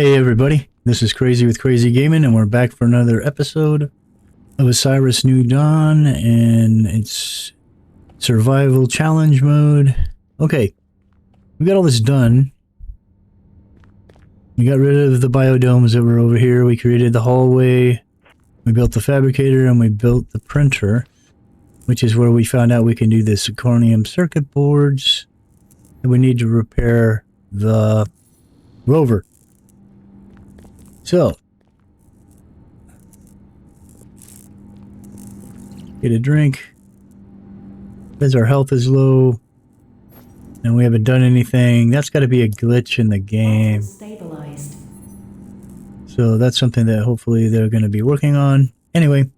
Hey everybody, this is Crazy with Crazy Gaming, and we're back for another episode of Osiris New Dawn, and it's survival challenge mode. Okay, we got all this done. We got rid of the biodomes that were over here. We created the hallway. We built the fabricator, and we built the printer, which is where we found out we can do the zirconium circuit boards. And we need to repair the rover. So, get a drink, because our health is low, and we haven't done anything. That's got to be a glitch in the game. Stabilized. So that's something that hopefully they're going to be working on. Anyway,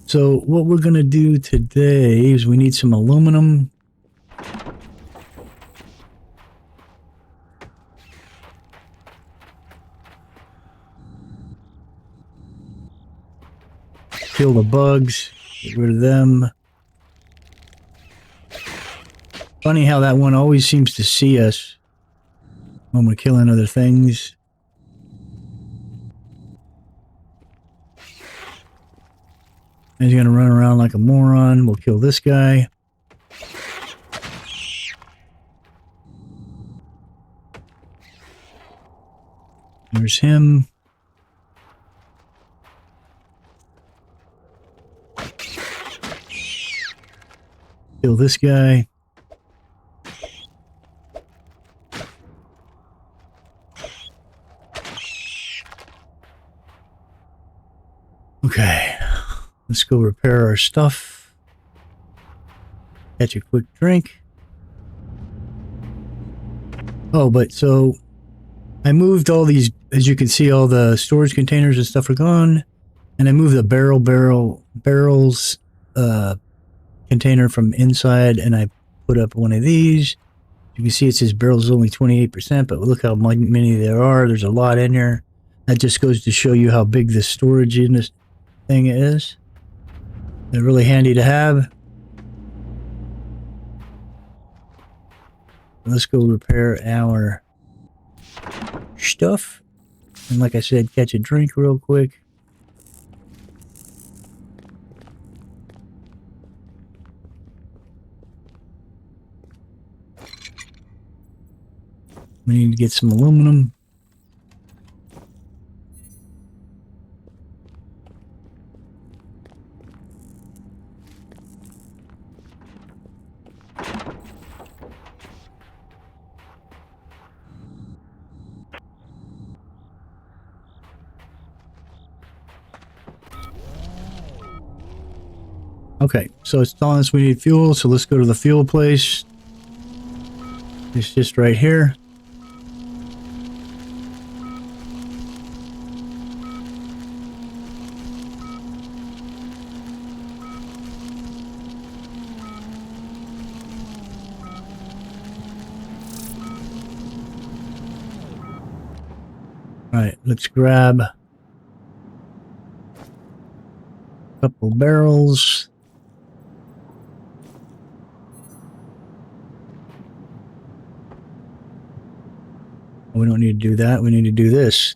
so what we're going to do today is we need some aluminum. Kill the bugs, get rid of them. Funny how that one always seems to see us when we're killing other things. He's gonna run around like a moron. We'll kill this guy. There's him. Kill this guy. Okay, let's go repair our stuff. Catch a quick drink. Oh, but so I moved all these, as you can see, all the storage containers and stuff are gone, and I moved the barrels container from inside, and I put up one of these. You can see it says barrels only 28%, but look how many there are. There's a lot in here. That just goes to show you how big the storage in this thing is. They're really handy to have. Let's go repair our stuff, and like I said, catch a drink real quick. We need to get some aluminum. Okay, so it's telling us we need fuel, so let's go to the fuel place. It's just right here. Alright, let's grab a couple barrels. We don't need to do that, we need to do this.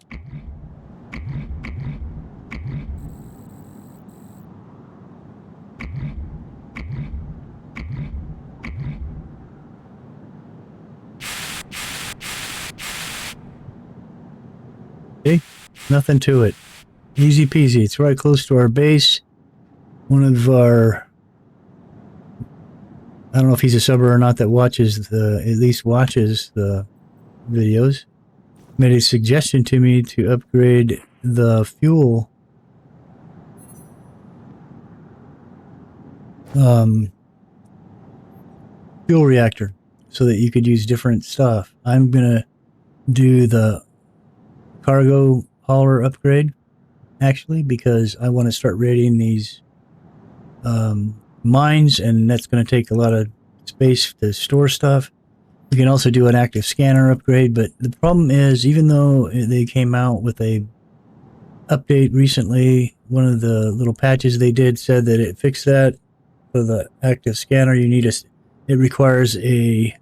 Okay, nothing to it. Easy peasy. It's right close to our base. One of our, I don't know if he's a subber or not, that watches at least watches the videos, made a suggestion to me to upgrade the fuel reactor so that you could use different stuff. I'm gonna do the cargo hauler upgrade, actually, because I want to start raiding these mines, and that's going to take a lot of space to store stuff. We can also do an active scanner upgrade, but the problem is, even though they came out with a update recently, one of the little patches they did said that it fixed that. For the active scanner, you need it requires a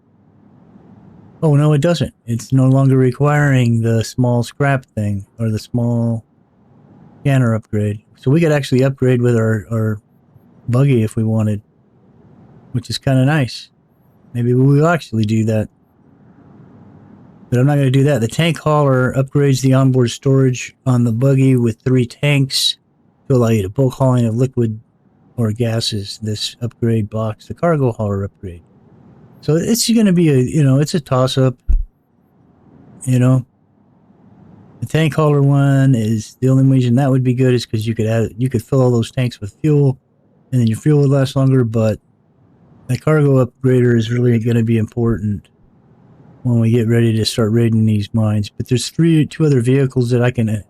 Oh, no, it doesn't. It's no longer requiring the small scrap thing or the small scanner upgrade. So we could actually upgrade with our buggy if we wanted, which is kind of nice. Maybe we will actually do that. But I'm not going to do that. The tank hauler upgrades the onboard storage on the buggy with 3 tanks to allow you to bulk hauling of liquid or gases. This upgrade blocks the cargo hauler upgrade. So it's going to be it's a toss-up. The tank hauler one is the only reason that would be good is because you could fill all those tanks with fuel, and then your fuel would last longer. But the cargo upgrader is really going to be important when we get ready to start raiding these mines. But there's 2 other vehicles that I can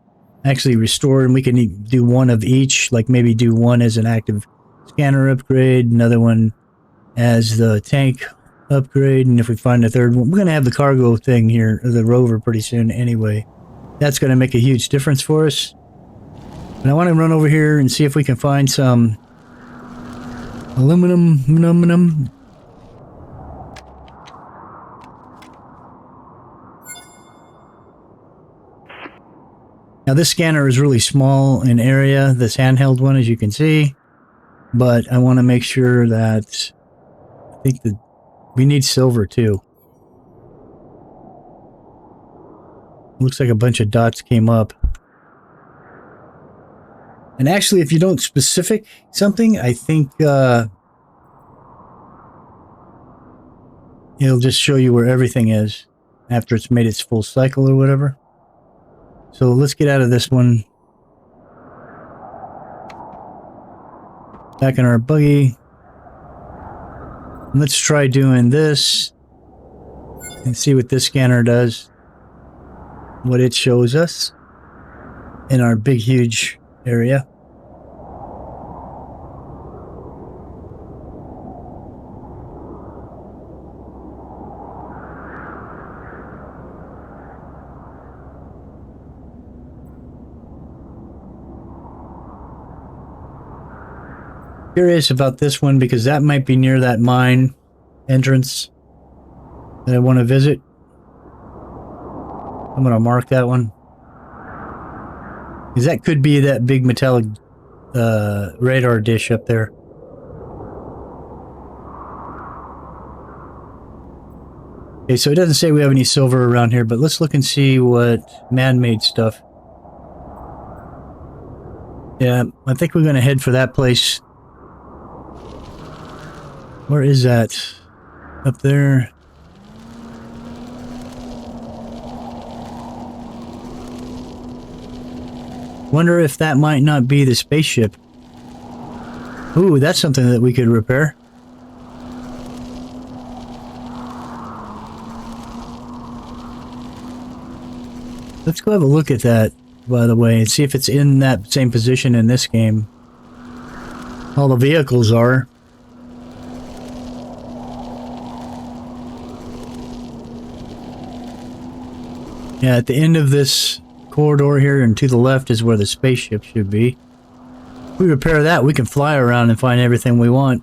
actually restore, and we can do one of each. Like maybe do one as an active scanner upgrade, another one as the tank upgrade, and if we find a third one, we're going to have the cargo thing here, the rover, pretty soon anyway. That's going to make a huge difference for us. And I want to run over here and see if we can find some aluminum. Now this scanner is really small in area, this handheld one, as you can see, but I want to make sure that I think that we need silver too. Looks like a bunch of dots came up. And actually, if you don't specific something, I think it'll just show you where everything is after it's made its full cycle or whatever. So let's get out of this one. Back in our buggy. Let's try doing this and see what this scanner does. What it shows us in our big, huge area. Curious about this one because that might be near that mine entrance that I want to visit. I'm going to mark that one. Because that could be that big metallic radar dish up there. Okay, so it doesn't say we have any silver around here, but let's look and see what man-made stuff. Yeah, I think we're going to head for that place. Where is that? Up there. Wonder if that might not be the spaceship. Ooh, that's something that we could repair. Let's go have a look at that, by the way, and see if it's in that same position in this game. All the vehicles are. Yeah, at the end of this corridor here and to the left is where the spaceship should be. If we repair that, we can fly around and find everything we want.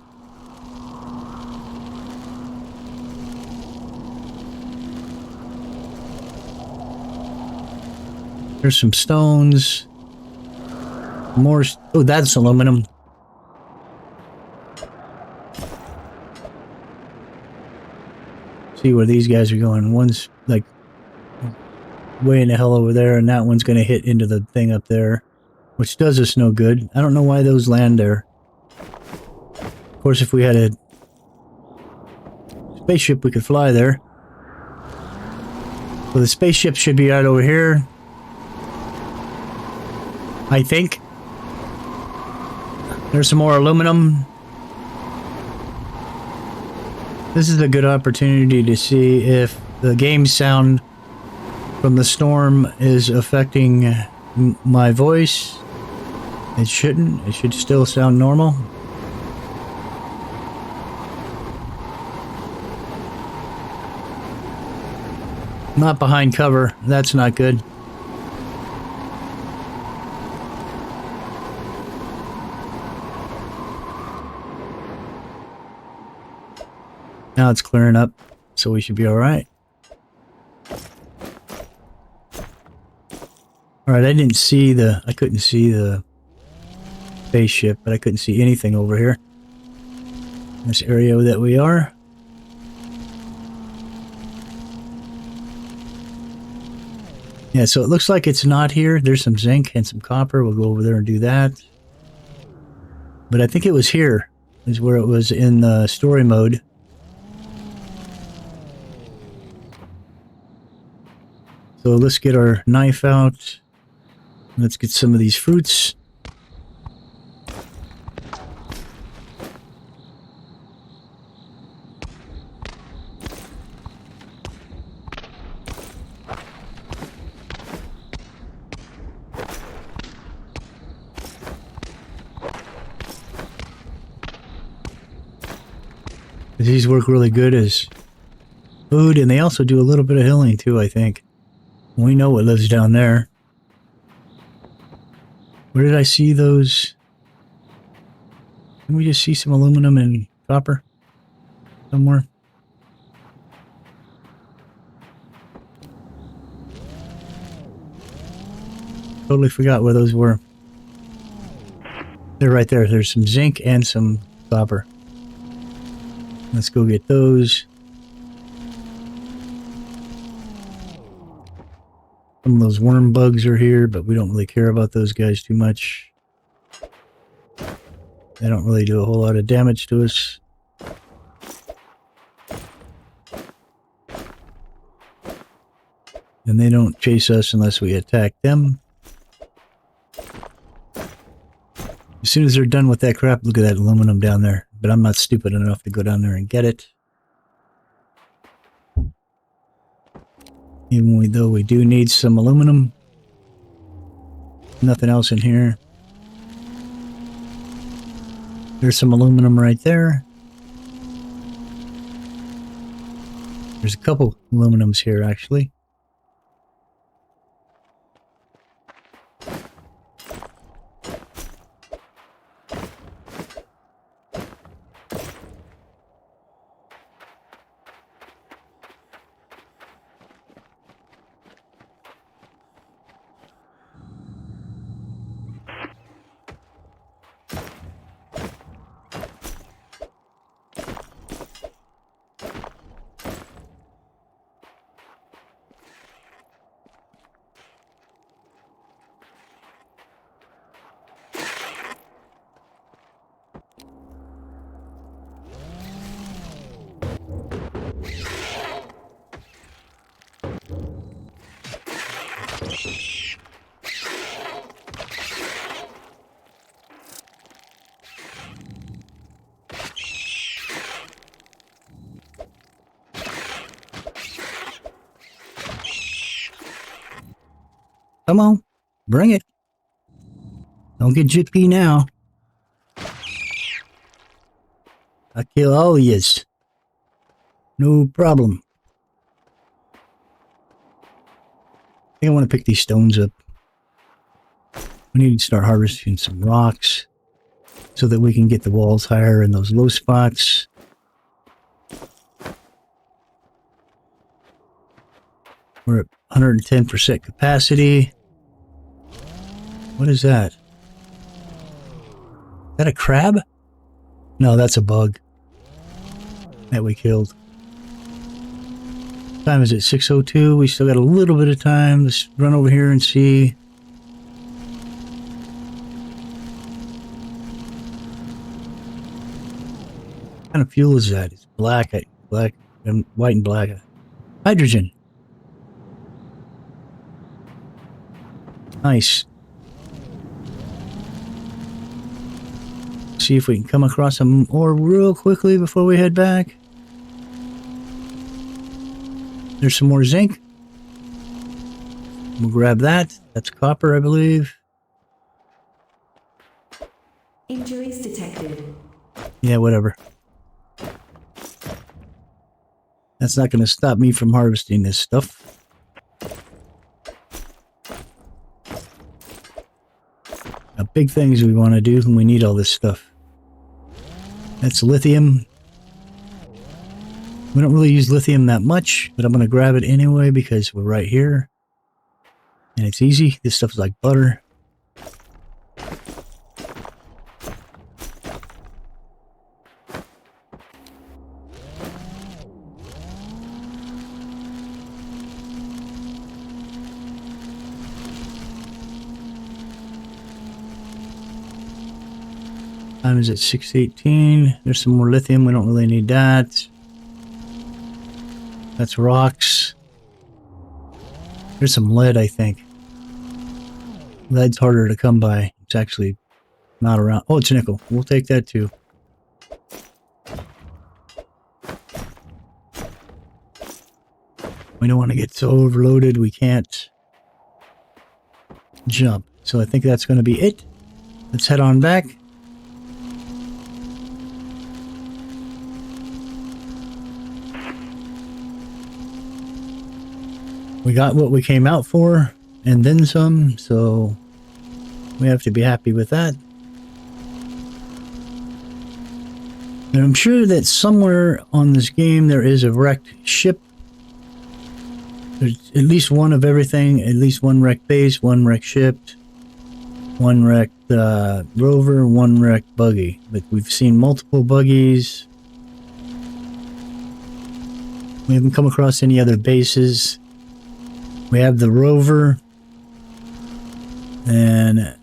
There's some stones. More. Oh, that's aluminum. See where these guys are going. One's like way in the hell over there, and that one's going to hit into the thing up there, which does us no good. I don't know why those land there. Of course, if we had a spaceship, we could fly there. So the spaceship should be right over here, I think. There's some more aluminum. This is a good opportunity to see if the game sound from the storm is affecting my voice. It shouldn't. It should still sound normal. Not behind cover. That's not good. Now it's clearing up, so we should be all right. Alright, I couldn't see the spaceship, but I couldn't see anything over here. This area that we are. Yeah, so it looks like it's not here. There's some zinc and some copper. We'll go over there and do that. But I think it was here, is where it was in the story mode. So let's get our knife out. Let's get some of these fruits. These work really good as food, and they also do a little bit of healing too, I think. We know what lives down there. Where did I see those? Can we just see some aluminum and copper somewhere? Totally forgot where those were. They're right there. There's some zinc and some copper. Let's go get those. Some of those worm bugs are here, but we don't really care about those guys too much. They don't really do a whole lot of damage to us. And they don't chase us unless we attack them. As soon as they're done with that crap, look at that aluminum down there. But I'm not stupid enough to go down there and get it. Even though we do need some aluminum. Nothing else in here. There's some aluminum right there. There's a couple aluminums here, actually. Come on, bring it. Don't get jippy now. I kill all of yous. No problem. I think I want to pick these stones up. We need to start harvesting some rocks so that we can get the walls higher in those low spots. We're at 110% capacity. What is that? Is that a crab? No, that's a bug that we killed. What time is it? 6:02. We still got a little bit of time. Let's run over here and see. What kind of fuel is that? It's black, white and black. Hydrogen. Nice. See if we can come across some ore real quickly before we head back. There's some more zinc. We'll grab that. That's copper, I believe. Injuries detected. Yeah, whatever. That's not going to stop me from harvesting this stuff. Now, big things we want to do when we need all this stuff. That's lithium. We don't really use lithium that much, but I'm going to grab it anyway because we're right here. And it's easy. This stuff is like butter. Time is at 6:18. There's some more lithium. We don't really need that. That's rocks. There's some lead, I think. Lead's harder to come by. It's actually not around. Oh, it's nickel. We'll take that too. We don't want to get so overloaded we can't jump. So I think that's going to be it. Let's head on back. We got what we came out for, and then some, so we have to be happy with that. And I'm sure that somewhere on this game there is a wrecked ship. There's at least one of everything, at least one wrecked base, one wrecked ship, one wrecked rover, one wrecked buggy. But we've seen multiple buggies. We haven't come across any other bases. We have the rover, and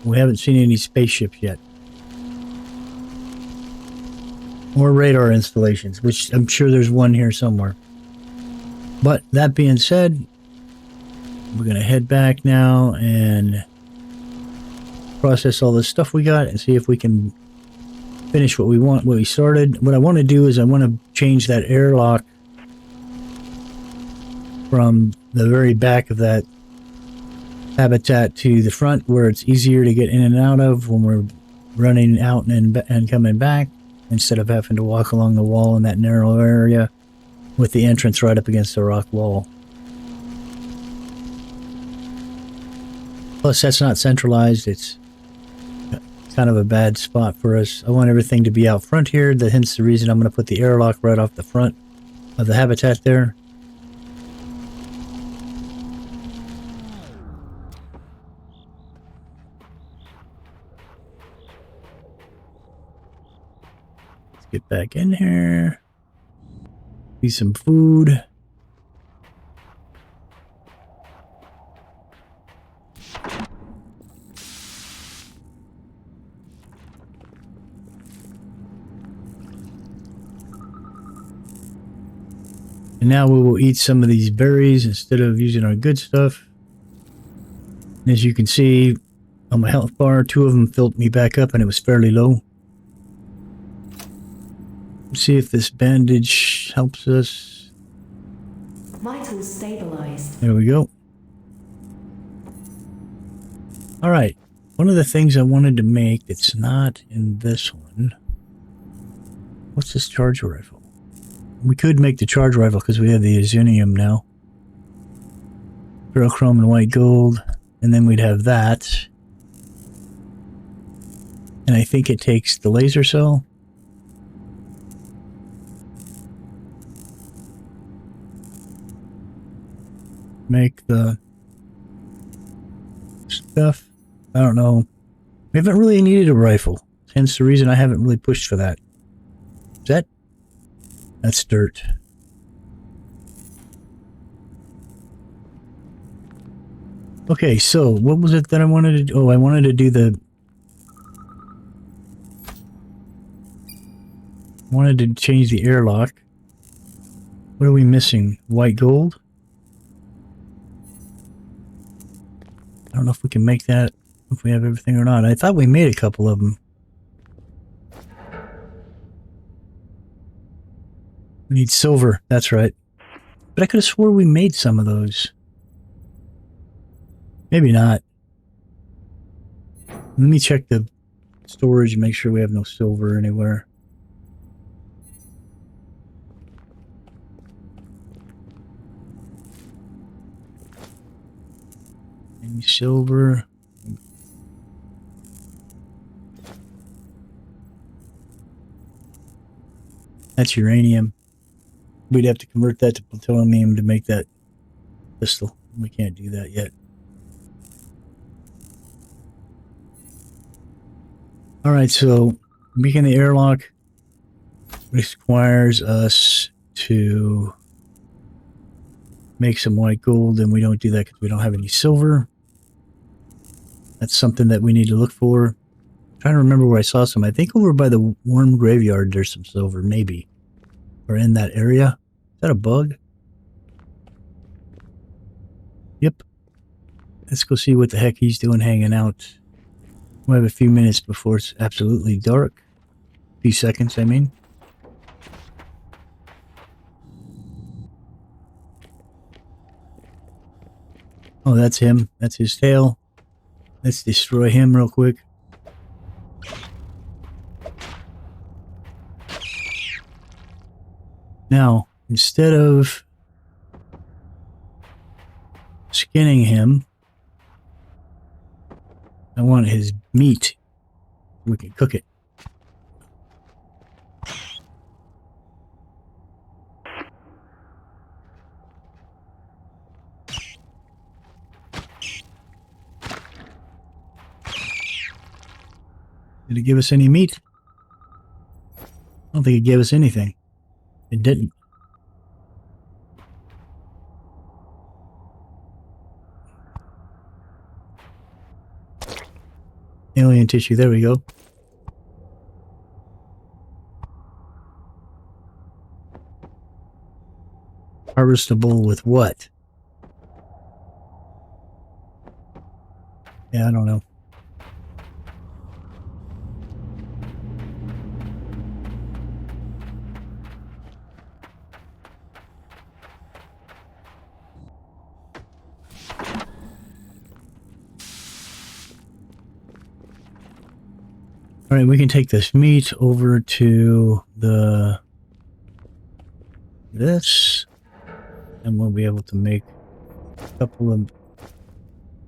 we haven't seen any spaceships yet. Or radar installations, which I'm sure there's one here somewhere. But that being said, we're going to head back now and process all the stuff we got and see if we can finish what we want, what we started. What I want to do is I want to change that airlock from the very back of that habitat to the front where it's easier to get in and out of when we're running out and coming back, instead of having to walk along the wall in that narrow area with the entrance right up against the rock wall. Plus, that's not centralized. It's kind of a bad spot for us. I want everything to be out front here. Hence the reason I'm going to put the airlock right off the front of the habitat there. Let's get back in here. See some food. And now we will eat some of these berries instead of using our good stuff. And as you can see on my health bar, 2 of them filled me back up and it was fairly low. Let's see if this bandage helps us. Vitals stabilized. There we go. Alright. One of the things I wanted to make that's not in this one. What's this charge rifle? We could make the charge rifle because we have the Azunium now. Ferrochrome and white gold. And then we'd have that. And I think it takes the laser cell. Make the stuff. I don't know. We haven't really needed a rifle. Hence the reason I haven't really pushed for that. Is that? That's dirt. Okay, so what was it that I wanted to do? Oh, I wanted to do the... wanted to change the airlock. What are we missing? White gold? I don't know if we can make that, if we have everything or not. I thought we made a couple of them. We need silver, that's right. But I could have swore we made some of those. Maybe not. Let me check the storage and make sure we have no silver anywhere. Any silver? That's uranium. we'd have to convert that to plutonium to make that pistol. We can't do that yet. Alright, so making the airlock requires us to make some white gold, and we don't do that because we don't have any silver. That's something that we need to look for. I'm trying to remember where I saw some. I think over by the worm graveyard there's some silver, maybe. Or in that area. Is that a bug? Yep. Let's go see what the heck he's doing hanging out. We'll have a few minutes before it's absolutely dark. A few seconds, I mean. Oh, that's him. That's his tail. Let's destroy him real quick. Now, instead of skinning him, I want his meat. We can cook it. Did it give us any meat? I don't think it gave us anything. It didn't. Alien tissue, there we go. Harvestable with what? Yeah, I don't know. All right, we can take this meat over to this, and we'll be able to make a couple of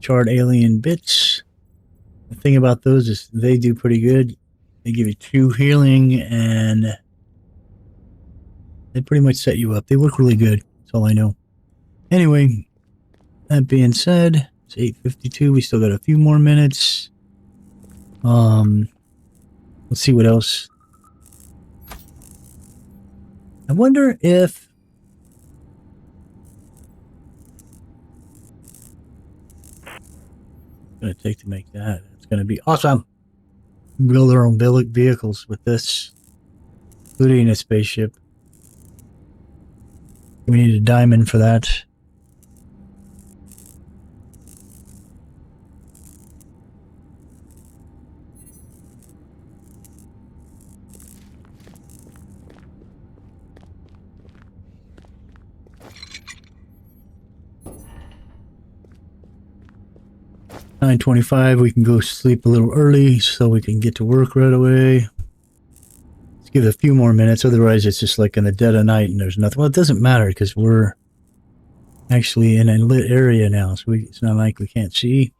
charred alien bits. The thing about those is they do pretty good. They give you 2 healing, and they pretty much set you up. They look really good. That's all I know. Anyway, that being said, it's 8:52. We still got a few more minutes. Let's see what else. I wonder if... It's going to take to make that. It's going to be awesome. Build our own vehicles with this, including a spaceship. We need a diamond for that. $9:25, we can go sleep a little early so we can get to work right away. Let's give it a few more minutes, otherwise it's just like in the dead of night and there's nothing. Well, it doesn't matter because we're actually in a lit area now, so it's not like we can't see.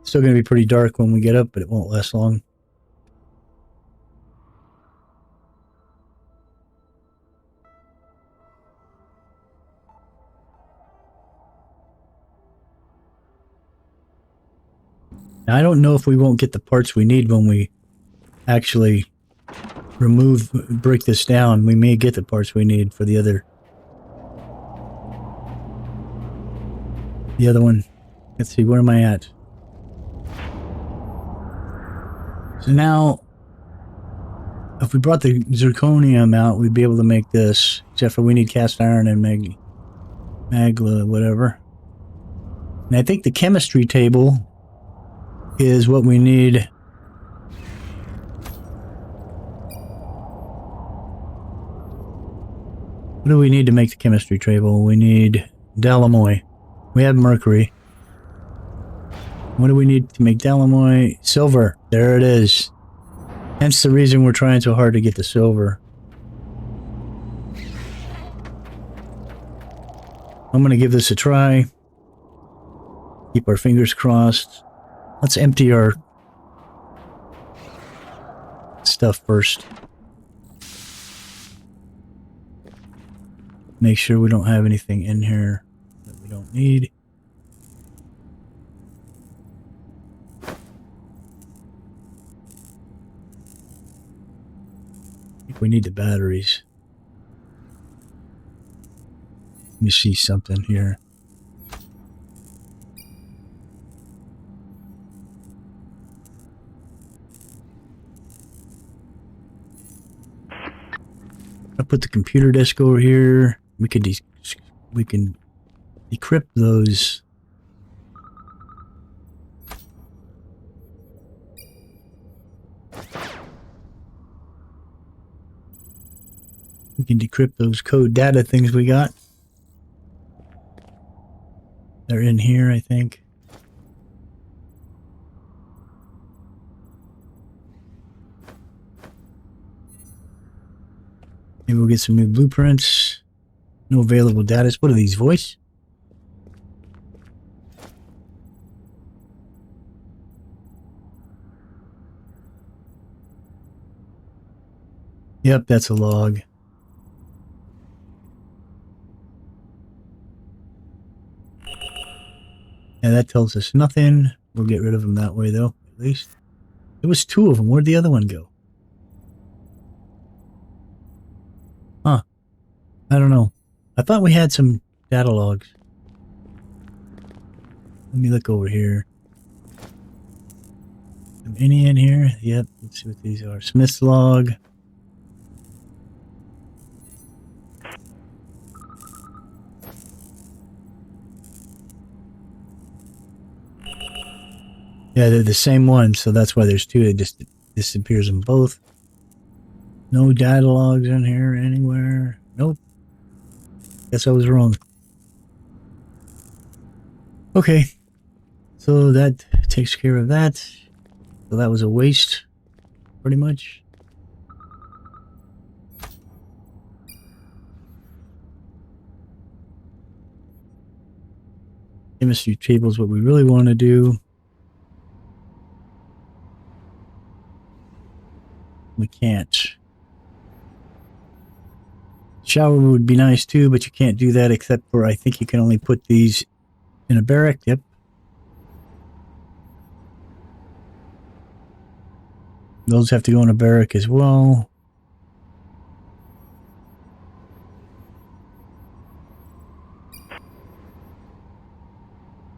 It's still going to be pretty dark when we get up, but it won't last long. Now, I don't know if we won't get the parts we need when we actually break this down. We may get the parts we need for the other one. Let's see, where am I at? So now, if we brought the zirconium out, we'd be able to make this, except for we need cast iron and magla, whatever. And I think the chemistry table is what we need. What do we need to make the chemistry table? We need Dalamoy. We have mercury. What do we need to make Dalamoy? Silver. There it is. Hence the reason we're trying so hard to get the silver. I'm going to give this a try. Keep our fingers crossed. Let's empty our stuff first. Make sure we don't have anything in here that we don't need. I think we need the batteries. Let me see something here. I'll put the computer desk over here. We can decrypt those. We can decrypt those code data things we got. They're in here, I think. Maybe we'll get some new blueprints. No available data. What are these, voice? Yep, that's a log. Yeah, that tells us nothing. We'll get rid of them that way, though, at least. There was 2 of them. Where'd the other one go? Huh. I don't know. I thought we had some data logs. Let me look over here. Any in here? Yep. Let's see what these are. Smith's log. Yeah, they're the same one, so that's why there's 2. It just disappears in both. No data logs in here anywhere. Nope. Guess I was wrong. Okay. So that takes care of that. So that was a waste, pretty much. Chemistry table is what we really want to do. We can't. Shower would be nice too, but you can't do that except for, I think you can only put these in a barrack. Yep. Those have to go in a barrack as well.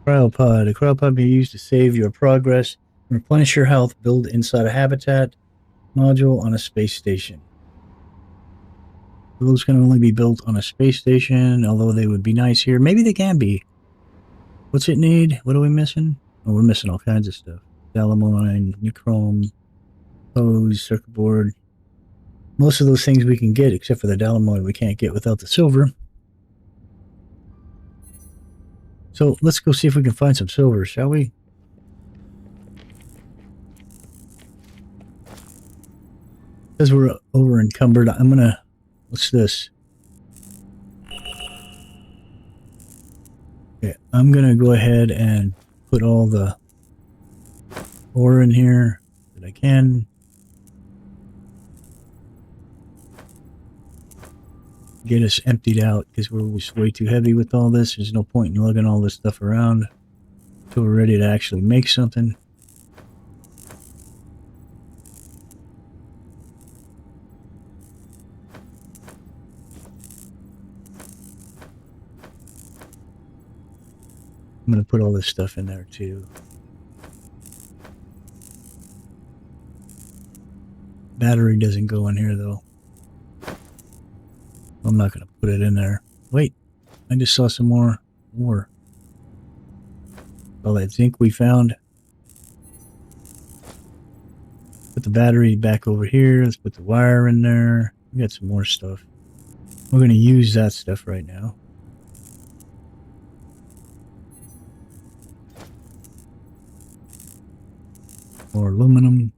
Cryopod. A cryopod can be used to save your progress and replenish your health. Build inside a habitat module on a space station. Those can only be built on a space station, although they would be nice here. Maybe they can be. What's it need? What are we missing? Oh, we're missing all kinds of stuff. Dalamoine, Nichrome, hose, circuit board. Most of those things we can get, except for the Dalamoine we can't get without the silver. So let's go see if we can find some silver, shall we? Because we're over encumbered, I'm gonna... What's this? Okay, I'm gonna go ahead and put all the ore in here that I can. Get us emptied out because we're just way too heavy with all this. There's no point in lugging all this stuff around until we're ready to actually make something. I'm going to put all this stuff in there too. Battery doesn't go in here though. I'm not going to put it in there. Wait, I just saw some more ore. All that zinc we found. Put the battery back over here. Let's put the wire in there. We got some more stuff. We're going to use that stuff right now. More aluminum.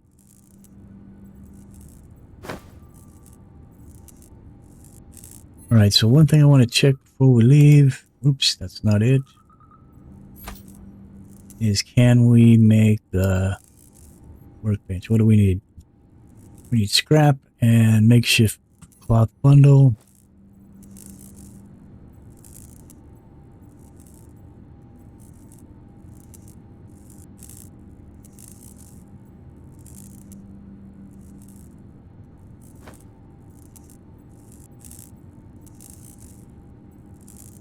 Alright, so one thing I want to check before we leave, oops, that's not it, is can we make the workbench? What do we need? We need scrap and makeshift cloth bundle.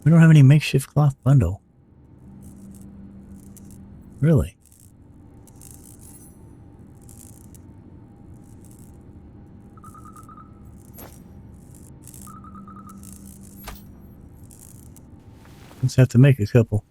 We don't have any makeshift cloth bundle. Really? Let's have to make a couple.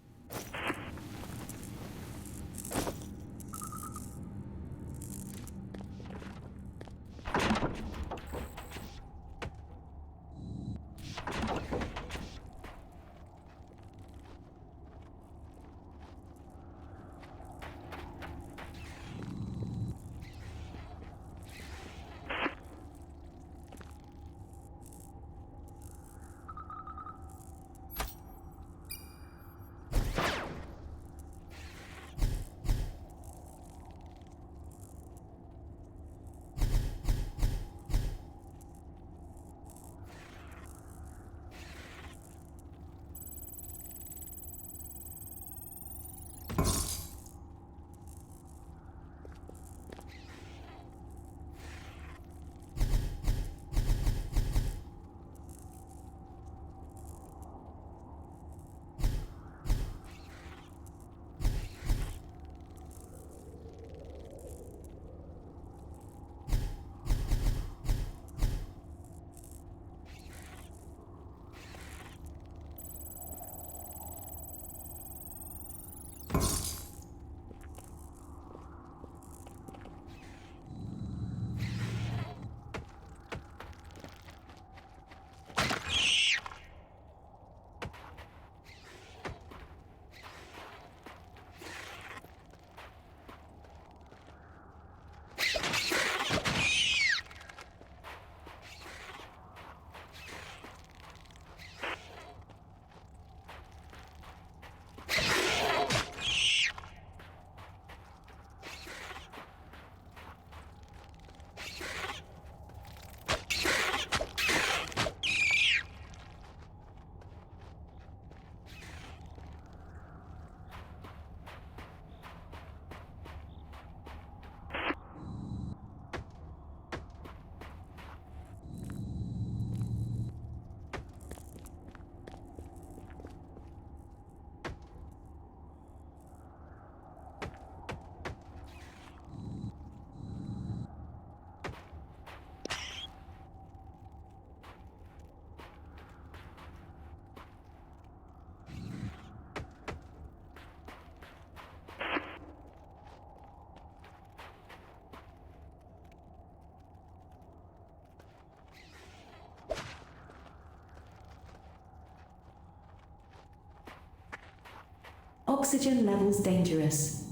Oxygen levels dangerous.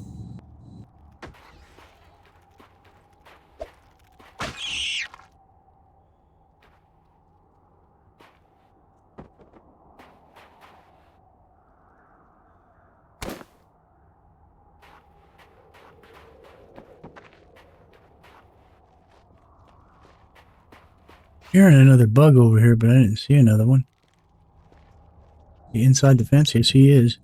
Hearing another bug over here, but I didn't see another one. Inside the fence, yes he is.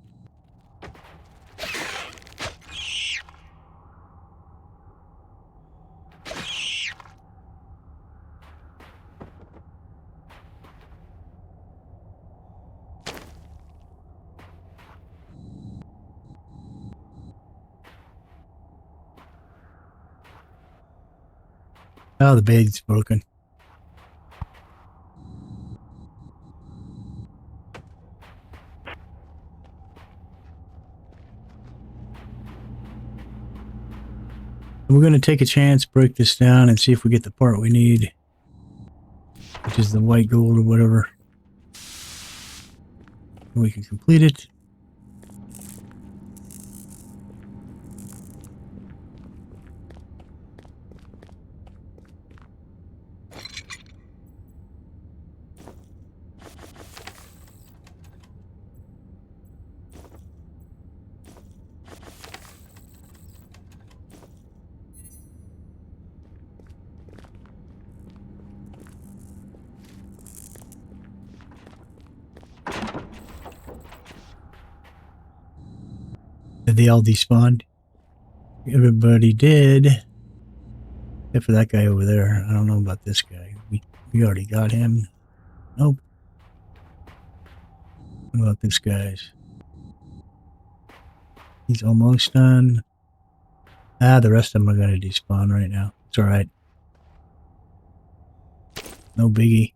Oh, the bait's broken. We're going to take a chance, break this down, and see if we get the part we need, which is the white gold or whatever. We can complete it. Did they all despawn? Everybody did. Except for that guy over there. I don't know about this guy. We already got him. Nope. What about this guy's? He's almost done. Ah, the rest of them are going to despawn right now. It's alright. No biggie.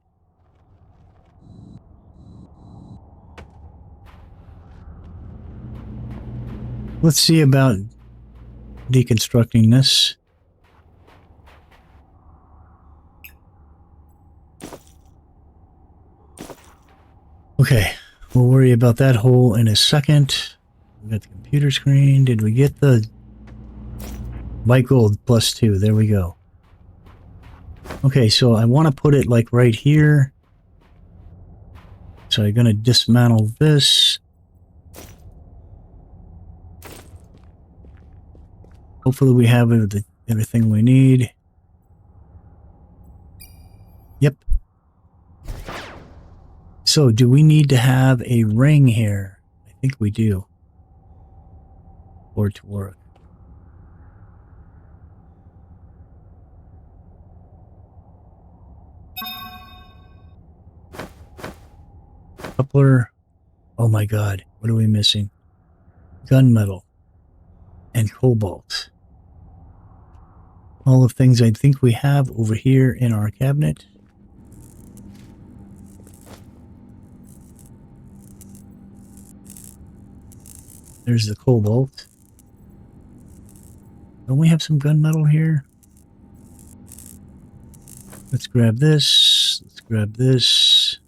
Let's see about deconstructing this. Okay, we'll worry about that hole in a second. We got the computer screen. Did we get the white gold +2? There we go. Okay, so I want to put it like right here. So I'm going to dismantle this. Hopefully we have everything we need. Yep. So do we need to have a ring here? I think we do. For it to work. Coupler. Oh my god, what are we missing? Gunmetal. And cobalt. All the things I think we have over here in our cabinet. There's the cobalt. Don't we have some gunmetal here? Let's grab this. Let's grab this.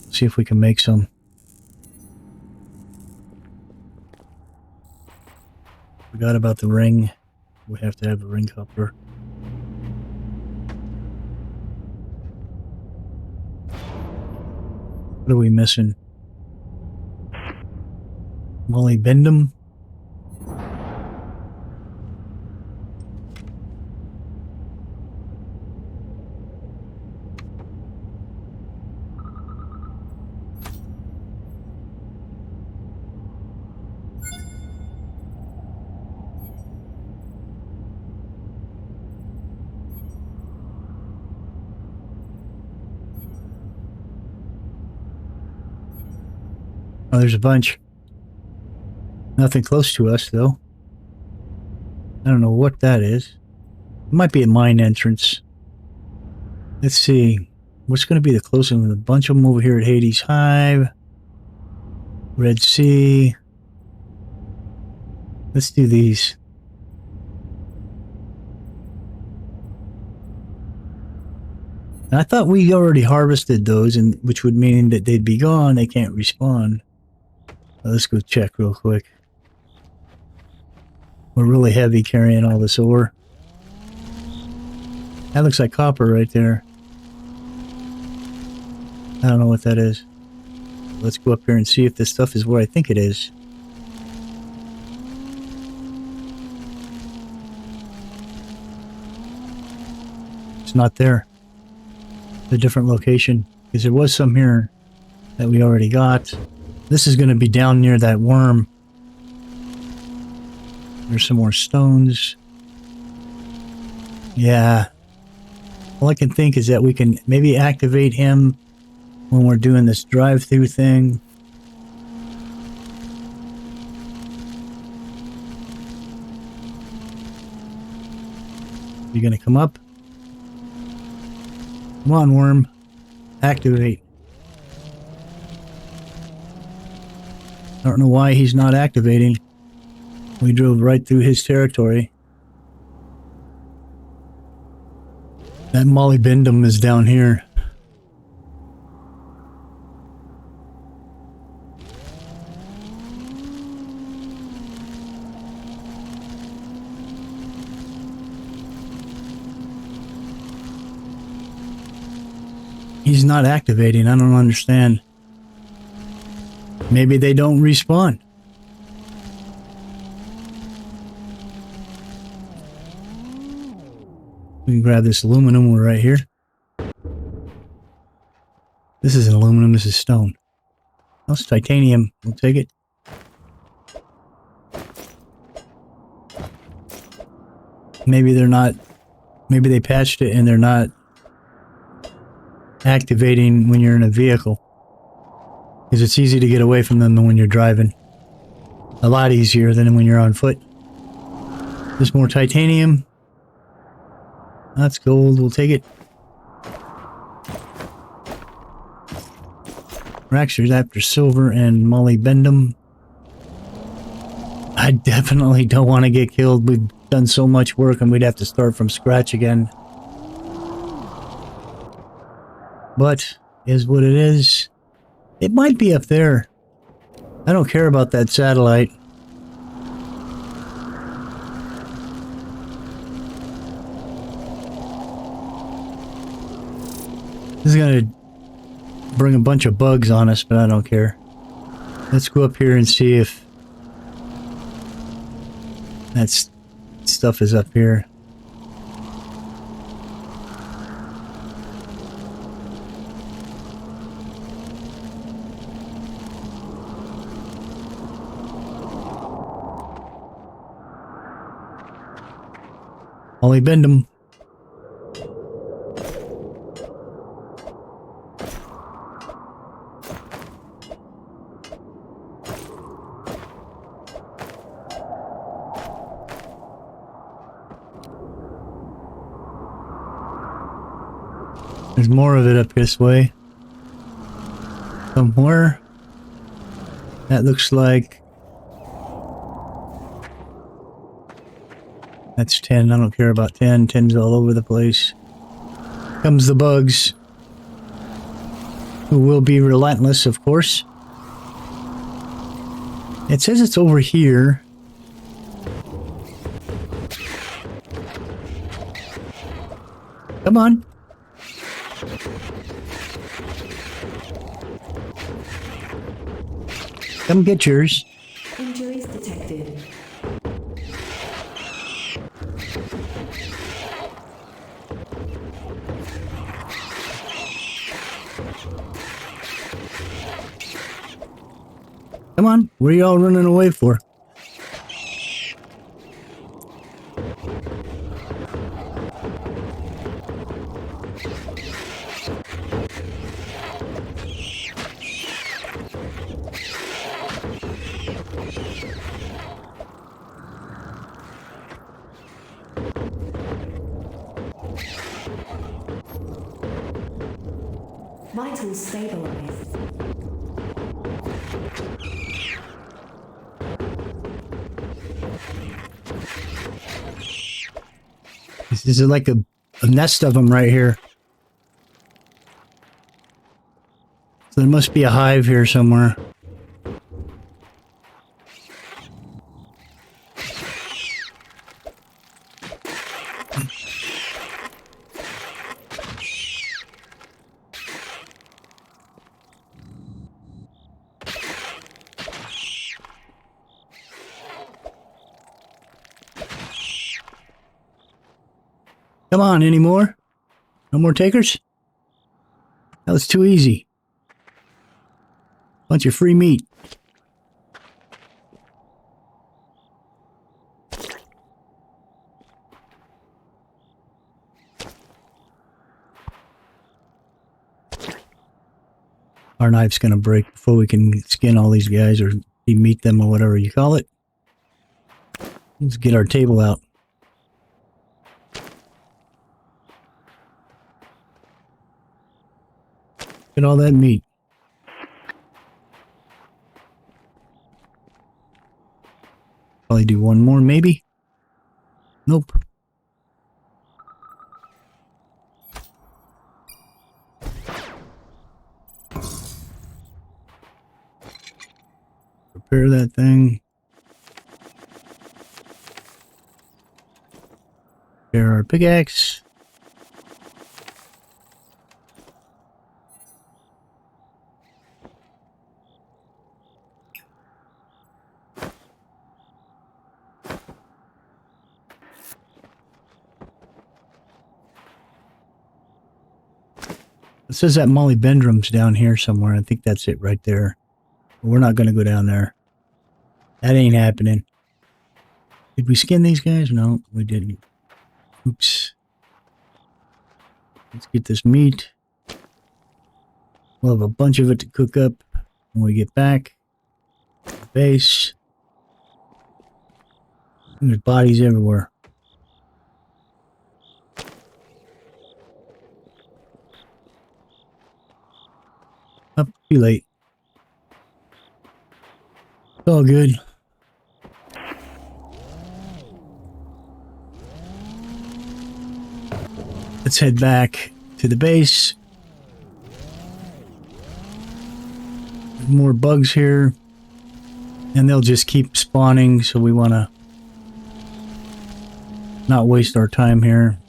See if we can make some. Forgot about the ring. We have to have a ring coupler. What are we missing? Molybdenum. Oh, there's a bunch. Nothing close to us, though. I don't know what that is. It might be a mine entrance. Let's see. What's going to be the closest one? A bunch of them over here at Hades Hive. Red Sea. Let's do these. I thought we already harvested those, and which would mean that they'd be gone. They can't respawn. Let's go check real quick. We're really heavy carrying all this ore. That looks like copper right there. I don't know what that is. Let's go up here and see if this stuff is where I think it is. It's not there. It's a different location. Because there was some here that we already got. This is going to be down near that worm. There's some more stones. Yeah. All I can think is that we can maybe activate him when we're doing this drive-through thing. You gonna come up? Come on, worm. Activate. I don't know why he's not activating. We drove right through his territory. That molybdenum is down here. He's not activating. I don't understand. Maybe they don't respawn. We can grab this aluminum. We're right here. This isn't aluminum. This is stone. Oh, it's titanium. We'll take it. Maybe they're not, maybe they patched it and they're not activating when you're in a vehicle. Because it's easy to get away from them when you're driving. A lot easier than when you're on foot. There's more titanium. That's gold, we'll take it. We're actually after silver and molybdenum. I definitely don't want to get killed. We've done so much work and we'd have to start from scratch again. But, is what it is. It might be up there. I don't care about that satellite. This is gonna bring a bunch of bugs on us, but I don't care. Let's go up here and see if that stuff is up here. Molybdenum. There's more of it up this way. Somewhere. That looks like... That's 10. I don't care about 10. 10's all over the place. Comes the bugs. Who will be relentless, of course. It says it's over here. Come on. Come get yours. Injuries detected. Come on, where are y'all running away for? Vitals stabilized. This is like a nest of them right here. So there must be a hive here somewhere. Come on, any more? No more takers? That was too easy. Bunch of free meat. Our knife's gonna break before we can skin all these guys or meat them or whatever you call it. Let's get our table out. Look at all that meat. Probably do one more, maybe? Nope. Prepare that thing. Prepare our pickaxe. It says that molybdenum's down here somewhere. I think that's it right there. But we're not going to go down there. That ain't happening. Did we skin these guys? No, we didn't. Oops. Let's get this meat. We'll have a bunch of it to cook up when we get back. Base. And there's bodies everywhere. Up too late. It's all good. Let's head back to the base. There's more bugs here. And they'll just keep spawning, so we want to not waste our time here.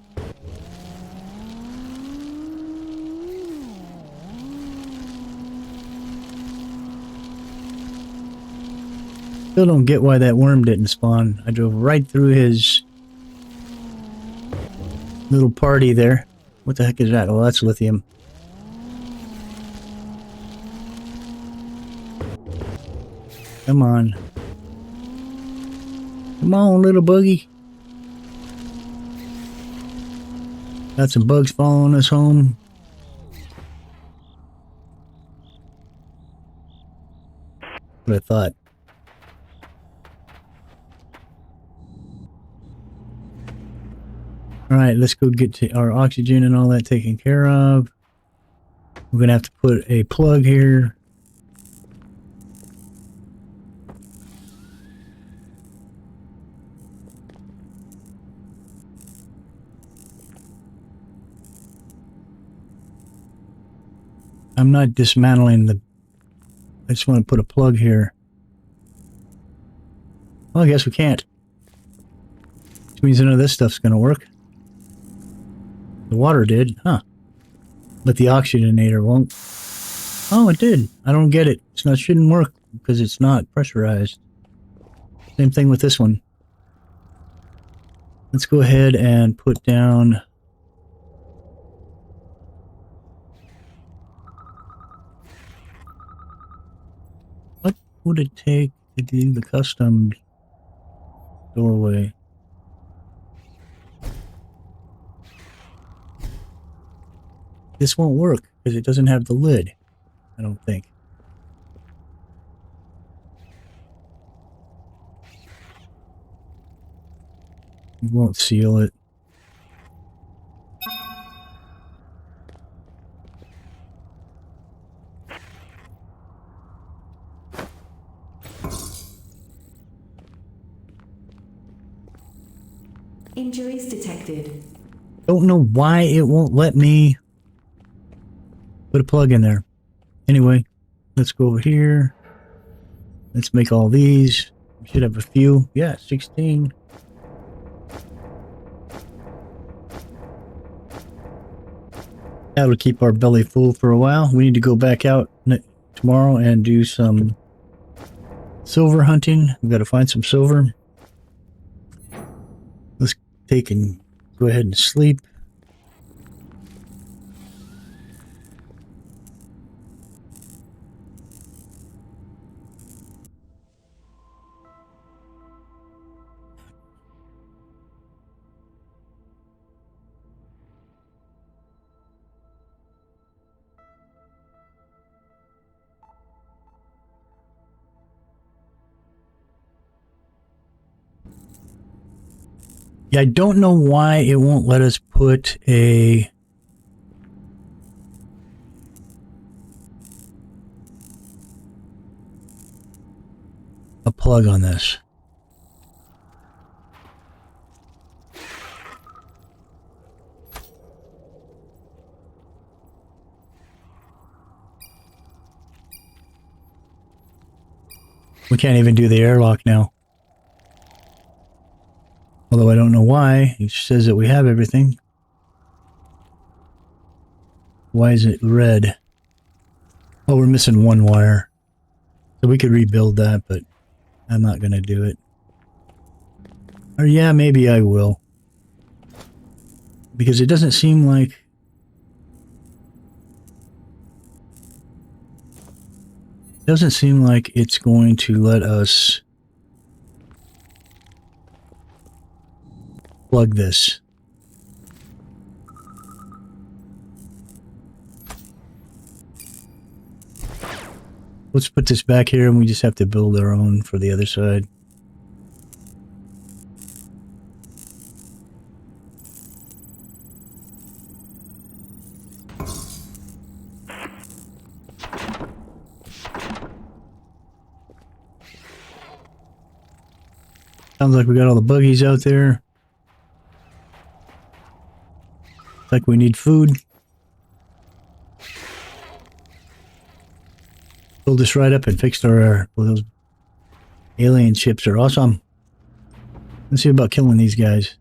Still don't get why that worm didn't spawn. I drove right through his little party there. What the heck is that? Oh, that's lithium. Come on. Come on, little buggy. Got some bugs following us home. What I thought. Alright, let's go get to our oxygen and all that taken care of. We're going to have to put a plug here. I'm not dismantling the... I just want to put a plug here. Well, I guess we can't. Which means none of this stuff's going to work. The water did, huh? But the oxygenator won't. Oh, it did. I don't get it. It shouldn't work because it's not pressurized. Same thing with this one. Let's go ahead and put down... What would it take to do the custom doorway? This won't work because it doesn't have the lid, I don't think. It won't seal it. Injuries detected. Don't know why it won't let me put a plug in there. Anyway, let's go over here. Let's make all these. We should have a few. Yeah, 16. That would keep our belly full for a while. We need to go back out tomorrow and do some silver hunting. We've got to find some silver. Let's take and go ahead and sleep. Yeah, I don't know why it won't let us put a plug on this. We can't even do the airlock now. Although I don't know why. It says that we have everything. Why is it red? Oh, we're missing one wire. So we could rebuild that, but I'm not going to do it. Or yeah, maybe I will. Because it doesn't seem like... It doesn't seem like it's going to let us plug this. Let's put this back here and we just have to build our own for the other side. Sounds like we got all the buggies out there. Like we need food. Build this right up and fixed our well, those alien ships are awesome. Let's see about killing these guys.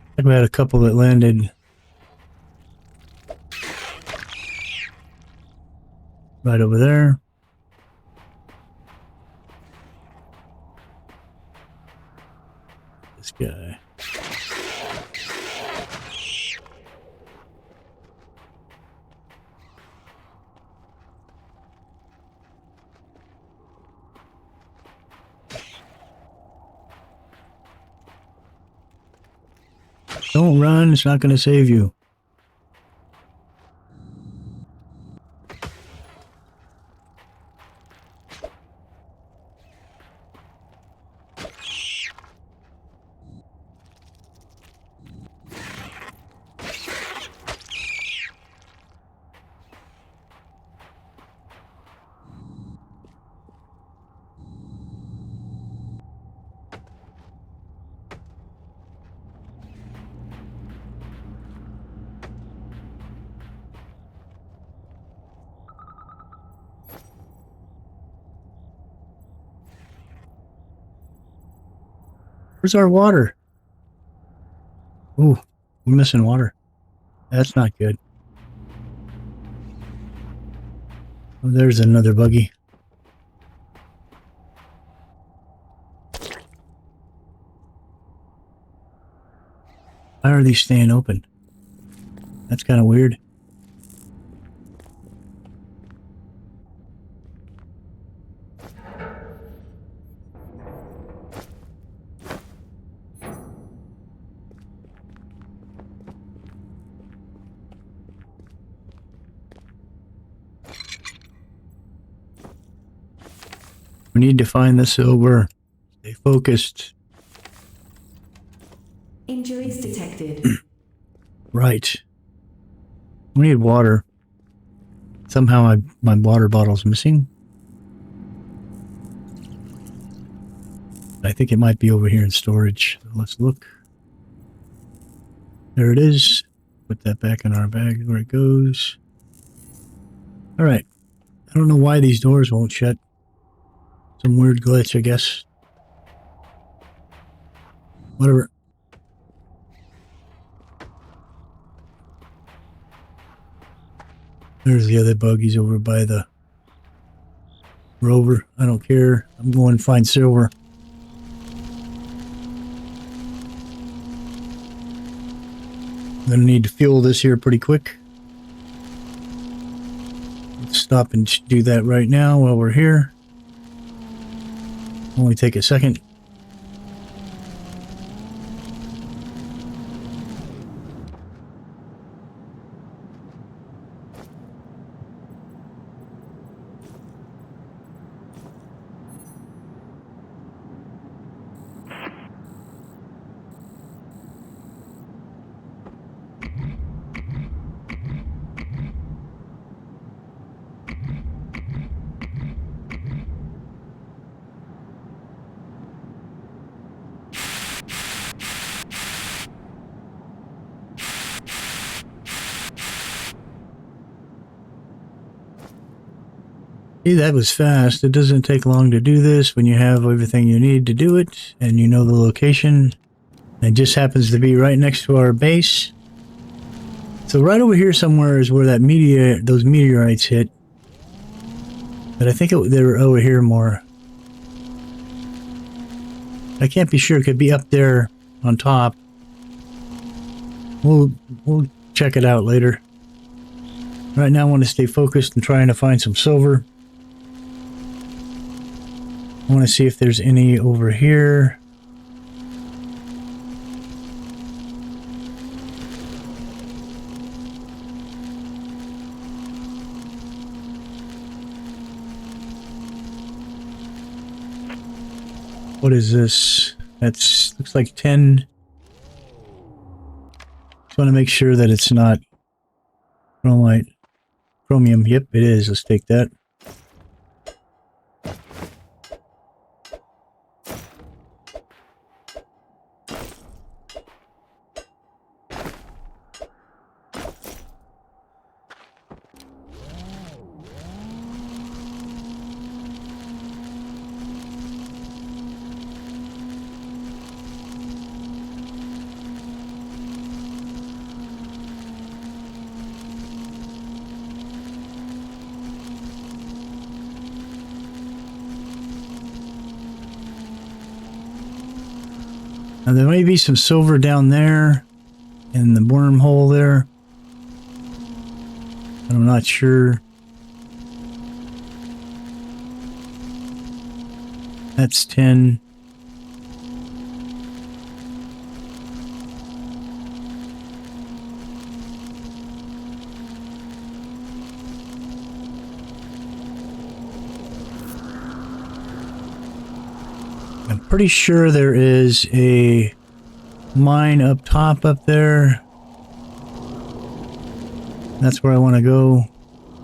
I think we had a couple that landed right over there. This guy. Don't run, it's not going to save you. Where's our water? Ooh, we're missing water. That's not good. Oh, there's another buggy. Why are these staying open? That's kind of weird. We need to find the silver. Stay focused. Injuries detected. Right. We need water. Somehow my water bottle's missing. I think it might be over here in storage. Let's look. There it is. Put that back in our bag where it goes. Alright. I don't know why these doors won't shut. Some weird glitch, I guess. Whatever. There's the other buggies over by the rover. I don't care. I'm going to find silver. I'm going to need to fuel this here pretty quick. Let's stop and do that right now while we're here. Only take a second. See, that was fast. It doesn't take long to do this when you have everything you need to do it and you know the location. It just happens to be right next to our base. So right over here somewhere is where that those meteorites hit. But I think they were over here more. I can't be sure. It could be up there on top. We'll check it out later. Right now I want to stay focused and trying to find some silver. I want to see if there's any over here. What is this? That's looks like 10. Just want to make sure that it's not chromite. Chromium. Yep, it is. Let's take that. Now there may be some silver down there in the wormhole there. I'm not sure. That's 10. I'm pretty sure there is a mine up top up there. That's where I want to go.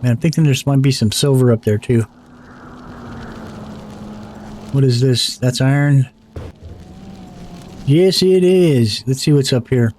Man, I'm thinking there might be some silver up there too. What is this? That's iron? Yes, it is. Let's see what's up here.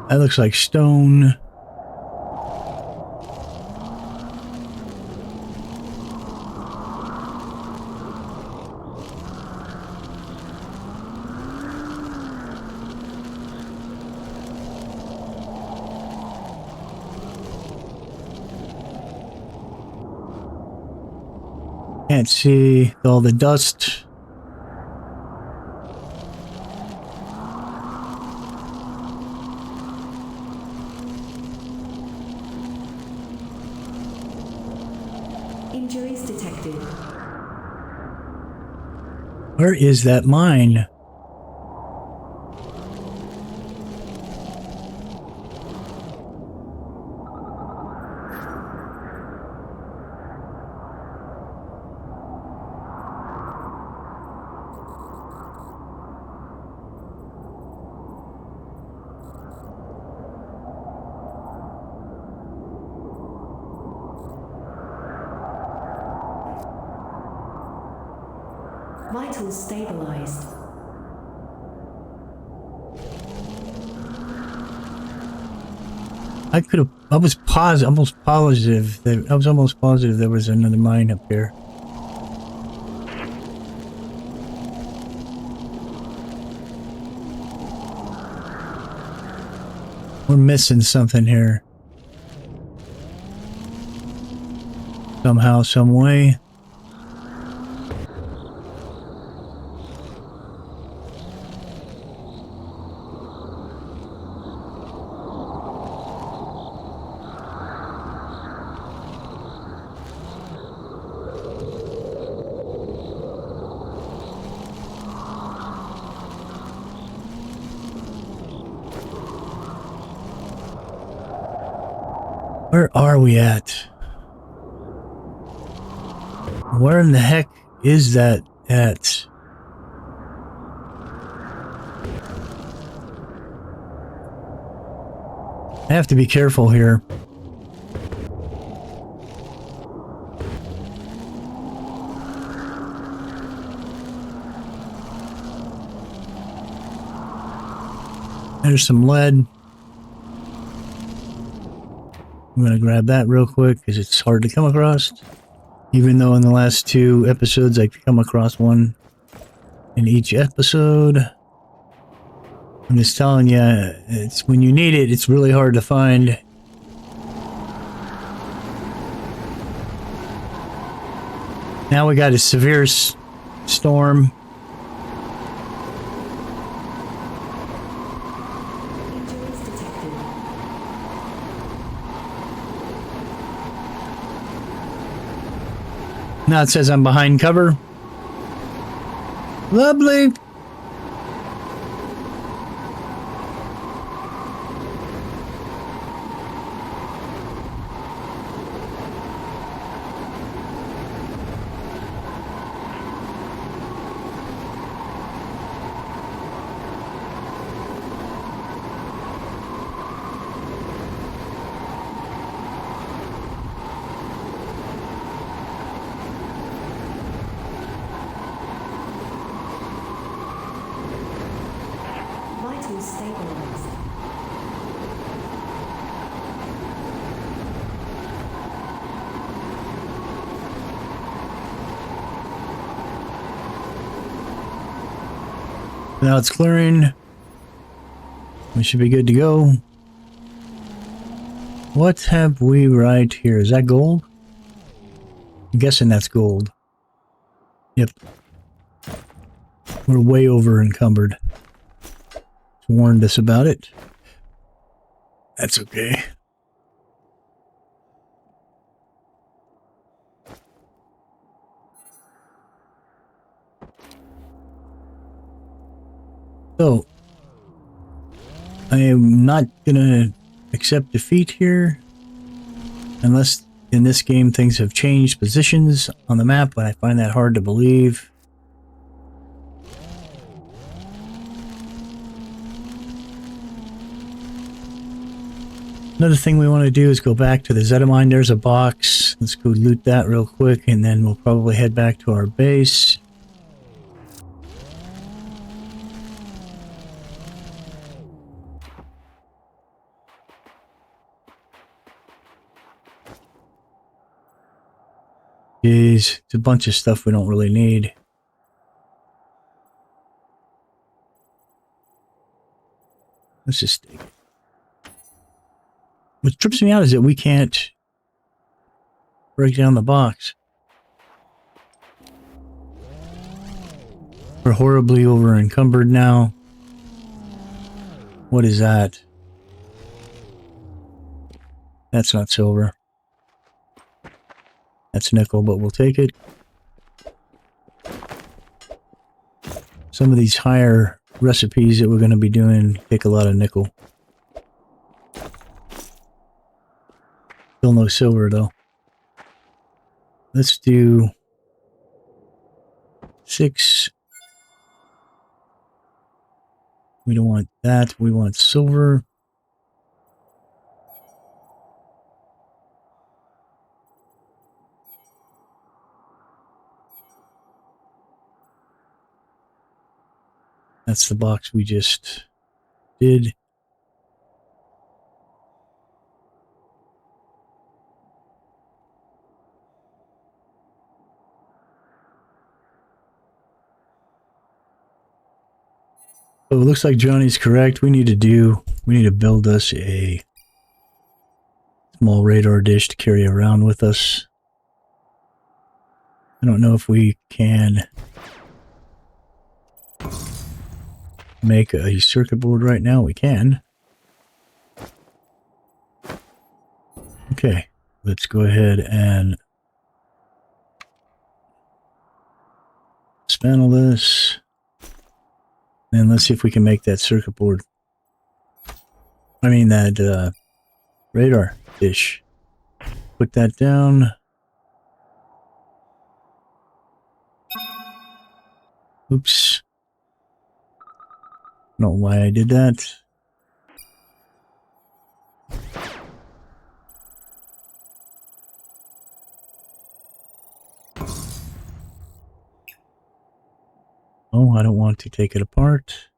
That looks like stone. Can't see all the dust. Injuries detected. Where is that mine? Vitals stabilized. I was almost positive there was another mine up here. We're missing something here. Somehow, some way. Where are we at? Where in the heck is that at? I have to be careful here. There's some lead. I'm going to grab that real quick because it's hard to come across. Even though in the last 2 episodes I've come across one in each episode. I'm just telling you, it's when you need it, it's really hard to find. Now we got a severe storm. Injuries detected. Now it says I'm behind cover. Lovely. Vitals stabilized. Now it's clearing. We should be good to go. What have we right here? Is that gold? I'm guessing that's gold. Yep. We're way over encumbered. It's warned us about it. That's okay. So, I am not gonna accept defeat here. Unless in this game things have changed positions on the map, but I find that hard to believe. Another thing we want to do is go back to the Zeta mine. There's a box. Let's go loot that real quick, and then we'll probably head back to our base. Jeez, it's a bunch of stuff we don't really need. Let's just take it. What trips me out is that we can't break down the box. We're horribly over encumbered now. What is that? That's not silver. That's nickel, but we'll take it. Some of these higher recipes that we're going to be doing take a lot of nickel. Still no silver, though. Let's do 6. We don't want that. We want silver. That's the box we just did. So it looks like Johnny's correct. We need to build us a small radar dish to carry around with us. I don't know if we can make a circuit board right now. We can. Okay, let's go ahead and dismantle this. And let's see if we can make that circuit board. I mean that radar dish. Put that down. Oops. Don't know why I did that. Oh, I don't want to take it apart.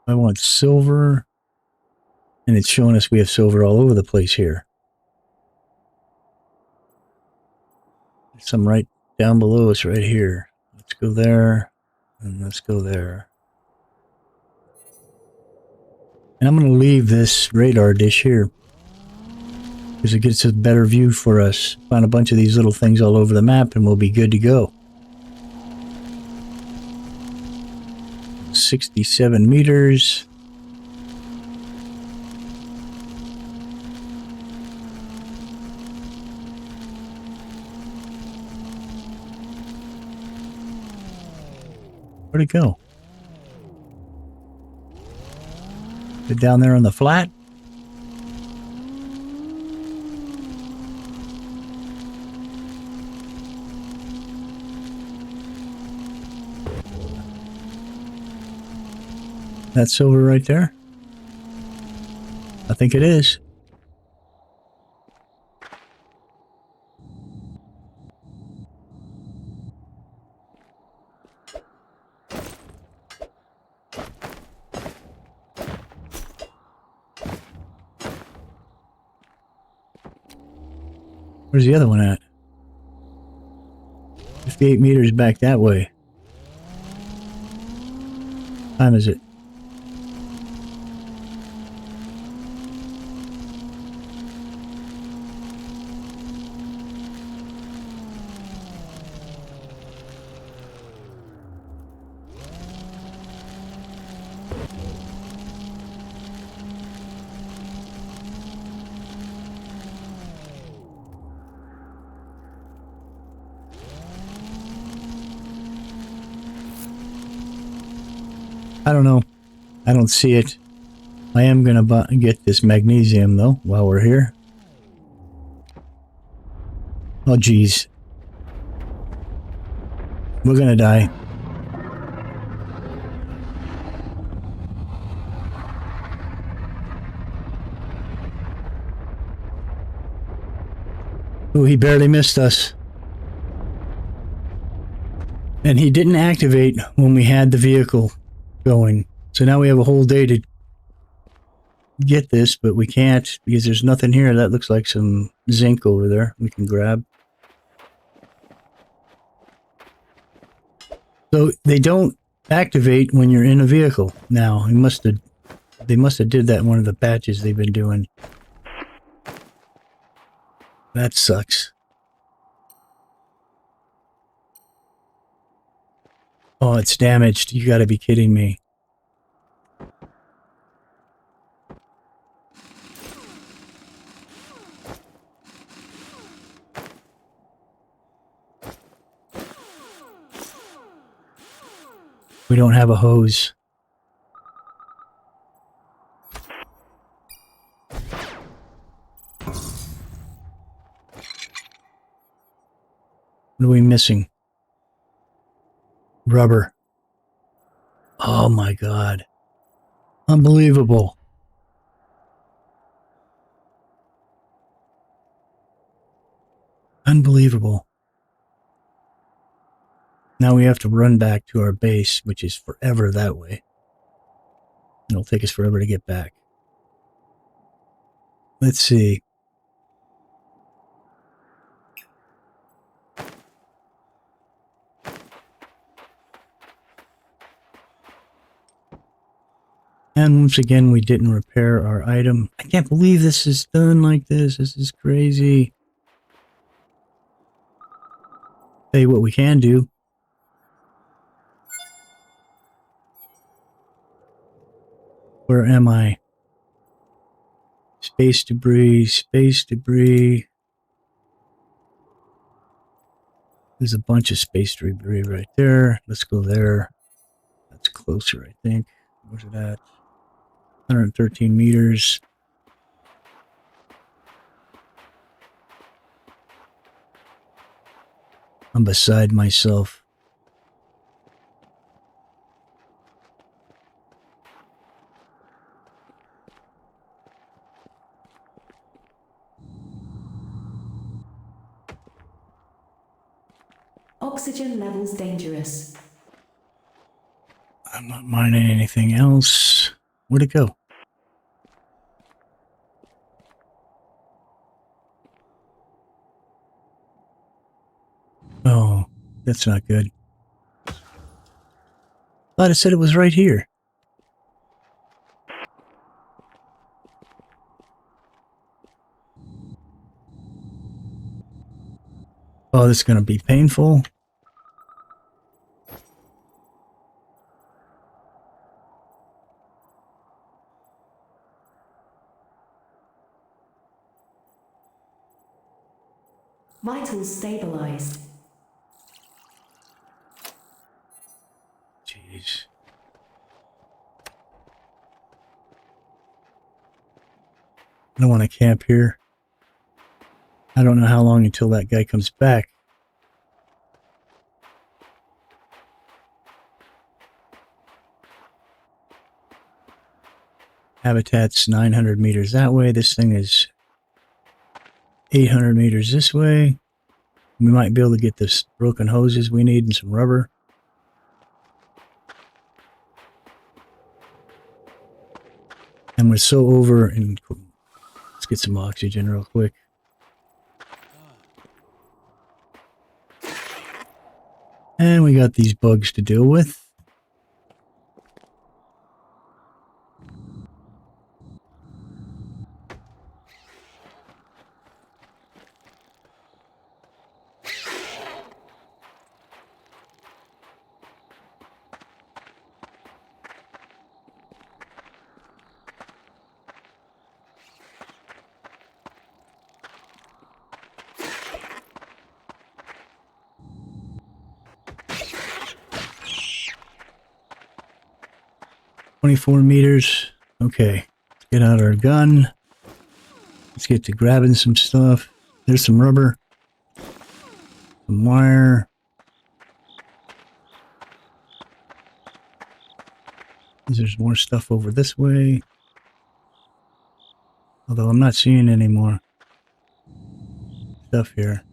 I want silver. And it's showing us we have silver all over the place here. Some right down below us right here. Let's go there, and let's go there. And I'm going to leave this radar dish here because it gets a better view for us. Find a bunch of these little things all over the map and we'll be good to go. 67 meters. Where'd it go? Is it down there on the flat? That silver right there? I think it is. Where's the other one at? 58 meters back that way. What time is it? I don't know. I don't see it. I am gonna get this magnesium though while we're here. Oh geez. We're gonna die. Oh, he barely missed us. And he didn't activate when we had the vehicle going. So now we have a whole day to get this, but we can't because there's nothing here. That looks like some zinc over there we can grab. So they don't activate when you're in a vehicle now. They must have did that in one of the patches they've been doing. That sucks. Oh, it's damaged. You gotta be kidding me. We don't have a hose. What are we missing? Rubber. Oh my god. Unbelievable. Unbelievable. Now we have to run back to our base, which is forever that way. It'll take us forever to get back. Let's see. And once again, we didn't repair our item. I can't believe this is done like this. This is crazy. Tell you what we can do. Where am I? Space debris, space debris. There's a bunch of space debris right there. Let's go there. That's closer, I think. Where's it at? 113 meters. I'm beside myself. Oxygen levels dangerous. I'm not mining anything else. Where'd it go? Oh, that's not good. Thought it said it was right here. Oh, this is going to be painful. Vitals stabilized. Jeez. I don't want to camp here. I don't know how long until that guy comes back. Habitat's 900 meters that way. This thing is 800 meters this way. We might be able to get this broken hoses we need and some rubber. And we're so over, and let's get some oxygen real quick. And we got these bugs to deal with. $24 meters. Okay, let's get out our gun. Let's get to grabbing some stuff. There's some rubber, some wire. There's more stuff over this way. Although I'm not seeing any more stuff here.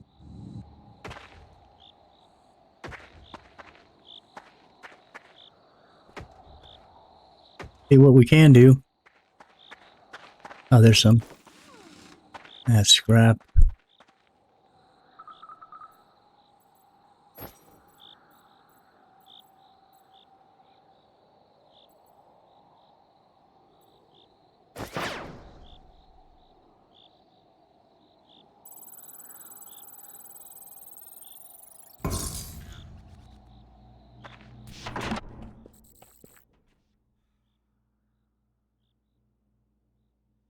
See what we can do. Oh, there's some. That's scrap.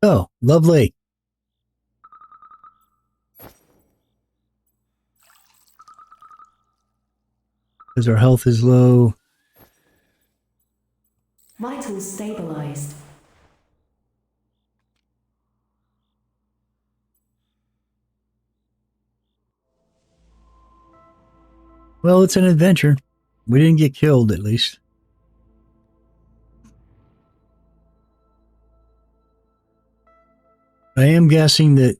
Oh, lovely. Because our health is low. Vitals stabilized. Well, it's an adventure. We didn't get killed, at least. I am guessing that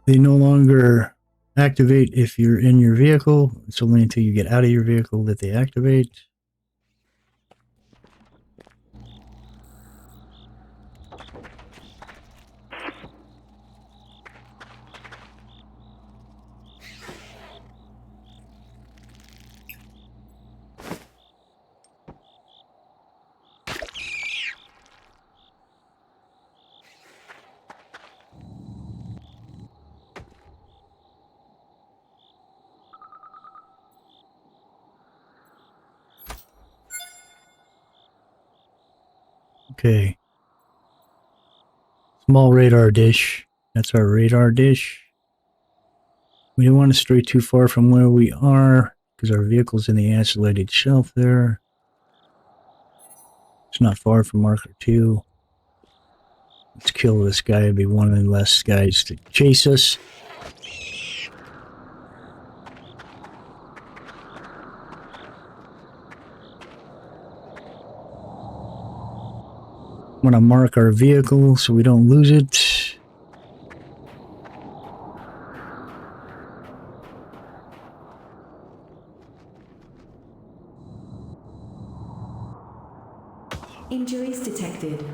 they no longer activate if you're in your vehicle. It's only until you get out of your vehicle that they activate. Okay. Small radar dish. That's our radar dish. We don't want to stray too far from where we are because our vehicle's in the isolated shelf there. It's not far from marker 2. Let's kill this guy. It'd be one of the less guys to chase us. I'm going to mark our vehicle so we don't lose it. Injuries detected.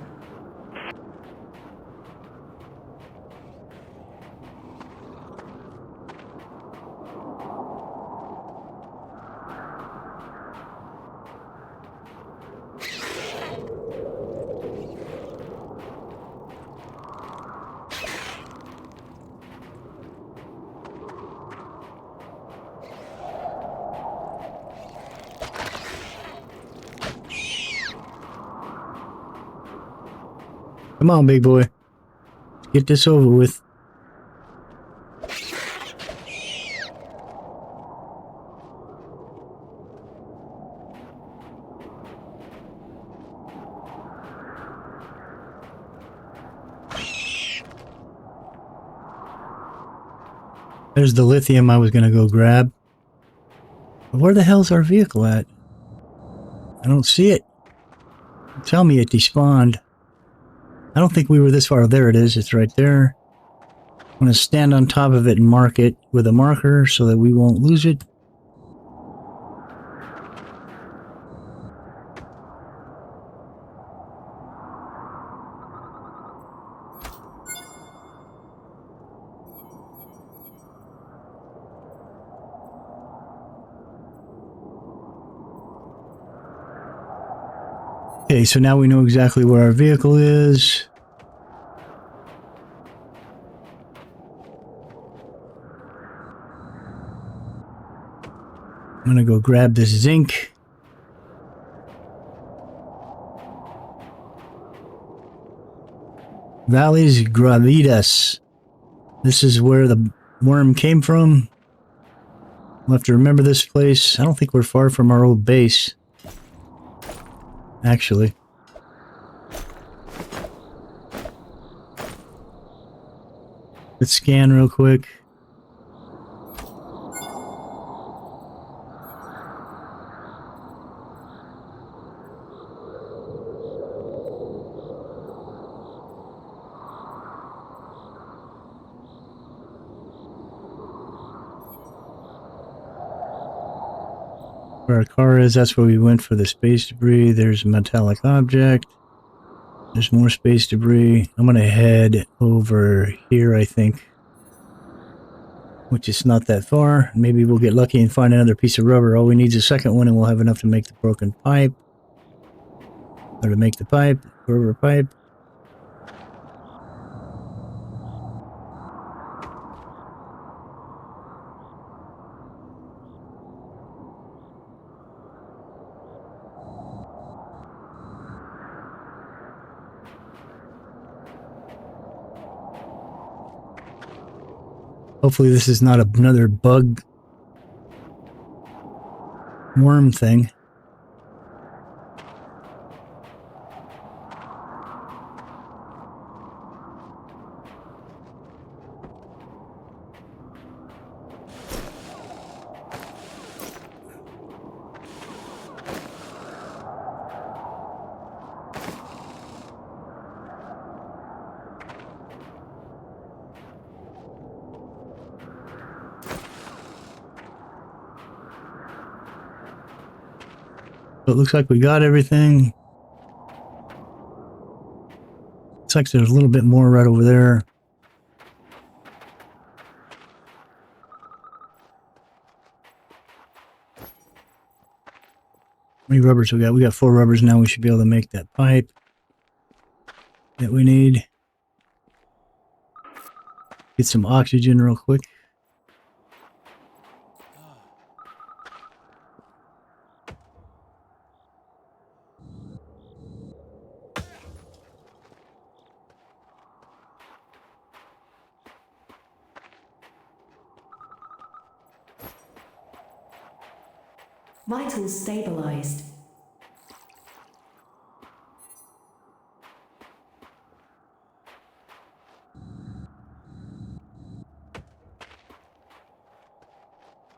Come on, big boy. Get this over with. There's the lithium I was going to go grab. But where the hell's our vehicle at? I don't see it. Tell me it despawned. I don't think we were this far. There it is. It's right there. I'm going to stand on top of it and mark it with a marker so that we won't lose it. Okay, so now we know exactly where our vehicle is. I'm gonna go grab this zinc. Valles Gravitas. This is where the worm came from. We'll have to remember this place. I don't think we're far from our old base. Actually. Let's scan real quick. Where our car is, that's where we went for the space debris. There's a metallic object. There's more space debris. I'm gonna head over here, I think. Which is not that far. Maybe we'll get lucky and find another piece of rubber. All we need is a second one and we'll have enough to make the broken pipe. Or to make the pipe. Rubber pipe. Hopefully this is not another bug worm thing. So it looks like we got everything. Looks like there's a little bit more right over there. How many rubbers we got? We got 4 rubbers now. We should be able to make that pipe that we need. Get some oxygen real quick. Vitals stabilized.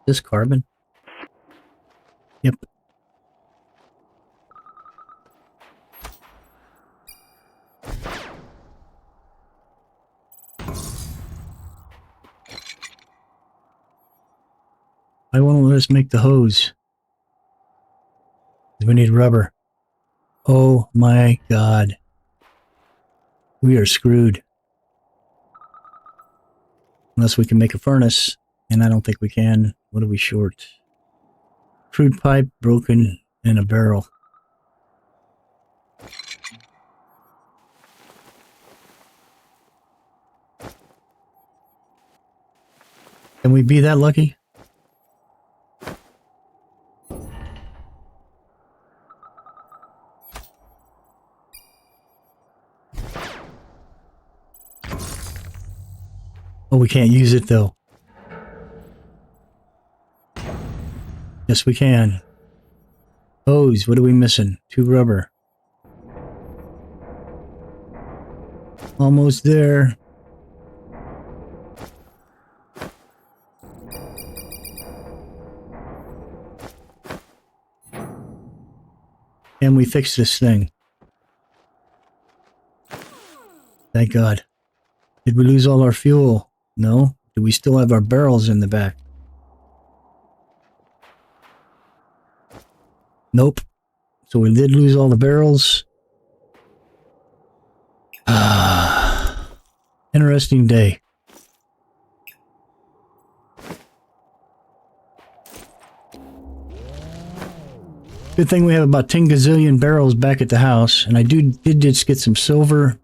This carbon? Yep. I won't let us make the hose. We need rubber. Oh my god. We are screwed. Unless we can make a furnace. And I don't think we can. What are we short? Crude pipe, broken, and a barrel. Can we be that lucky? Oh, we can't use it though. Yes, we can. Hose, what are we missing? 2 rubber. Almost there. And we fix this thing. Thank God. Did we lose all our fuel? No. Do we still have our barrels in the back? Nope. So we did lose all the barrels. Interesting day. Good thing we have about 10 gazillion barrels back at the house. And I did just get some silver.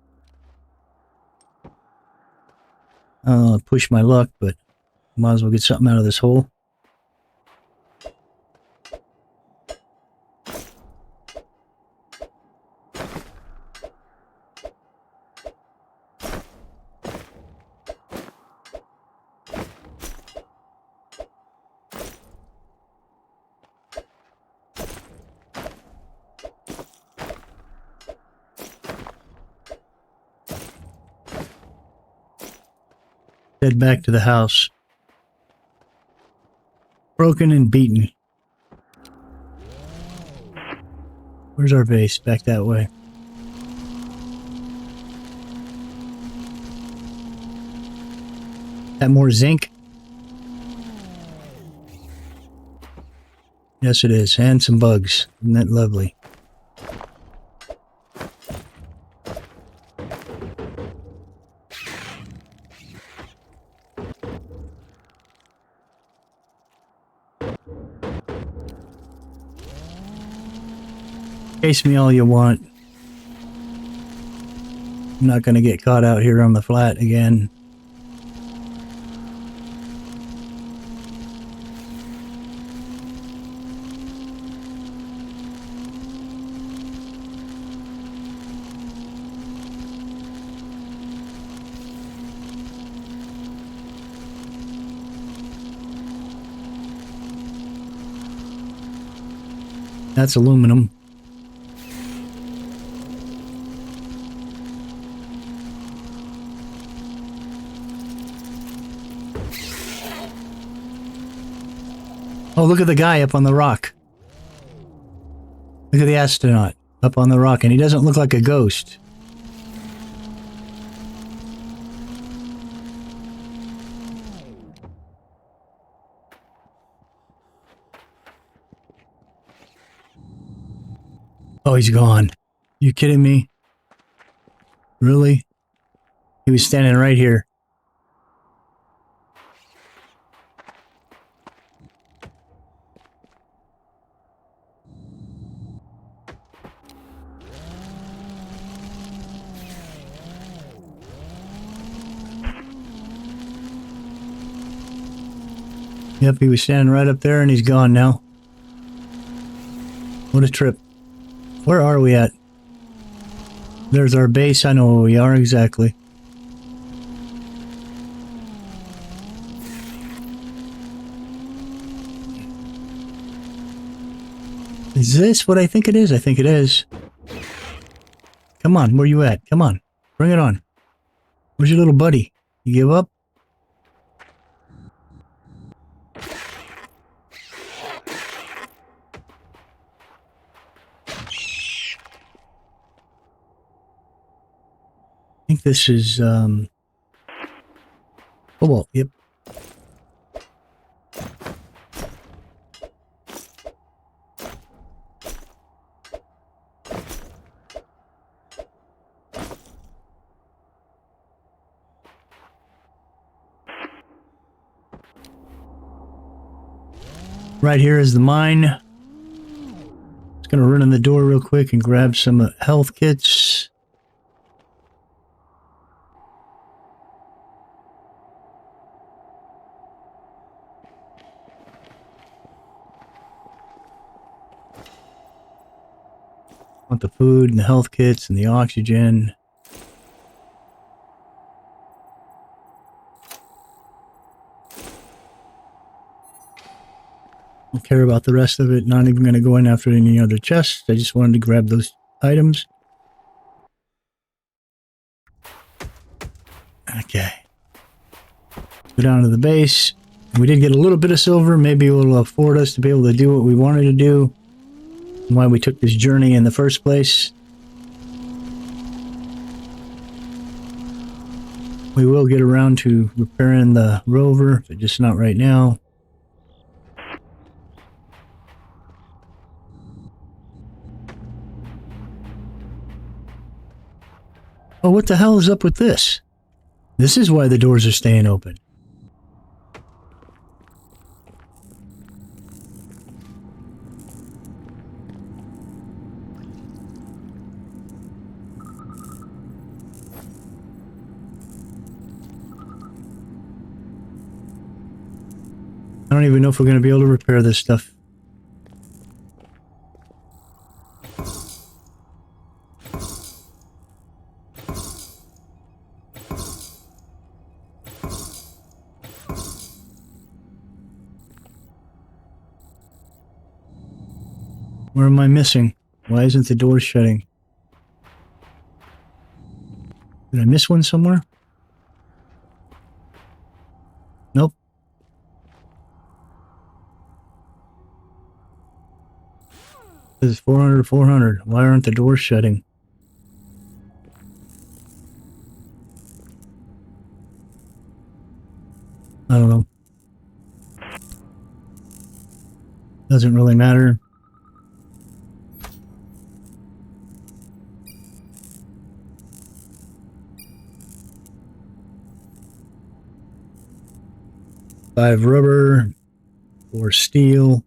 Push my luck, but might as well get something out of this hole. Head back to the house. Broken and beaten. Where's our base? Back that way. Got more zinc? Yes, it is. And some bugs. Isn't that lovely? Chase me all you want. I'm not going to get caught out here on the flat again. That's aluminum. Oh, look at the guy up on the rock. Look at the astronaut up on the rock, and he doesn't look like a ghost. Oh, he's gone. You kidding me? Really? He was standing right here. Yep, he was standing right up there and he's gone now. What a trip. Where are we at? There's our base. I know where we are exactly. Is this what I think it is? I think it is. Come on, where you at? Come on, bring it on. Where's your little buddy? You give up? I think this is, cobalt, yep. Right here is the mine. Just gonna run in the door real quick and grab some health kits. Want the food and the health kits and the oxygen. Don't care about the rest of it. Not even going to go in after any other chests. I just wanted to grab those items. Okay. Go down to the base. We did get a little bit of silver. Maybe it will afford us to be able to do what we wanted to do. Why we took this journey in the first place. We will get around to repairing the rover, but just not right now. Oh, what the hell is up with this? This is why the doors are staying open. I don't even know if we're going to be able to repair this stuff. Where am I missing? Why isn't the door shutting? Did I miss one somewhere? Nope. This is 400, 400. Why aren't the doors shutting? I don't know. Doesn't really matter. Five rubber or steel.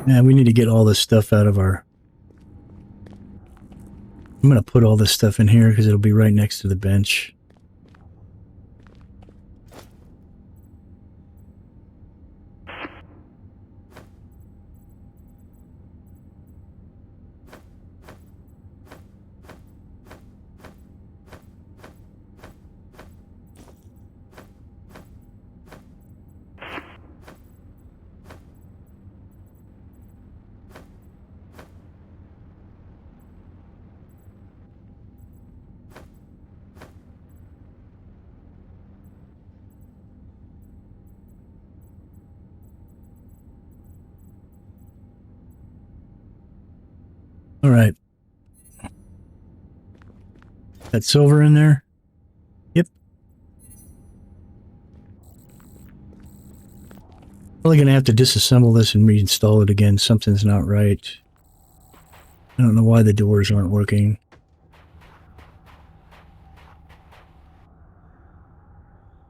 Yeah, we need to get all this stuff out of our... I'm going to put all this stuff in here because it'll be right next to the bench. All right. That silver in there? Yep. Probably going to have to disassemble this and reinstall it again. Something's not right. I don't know why the doors aren't working.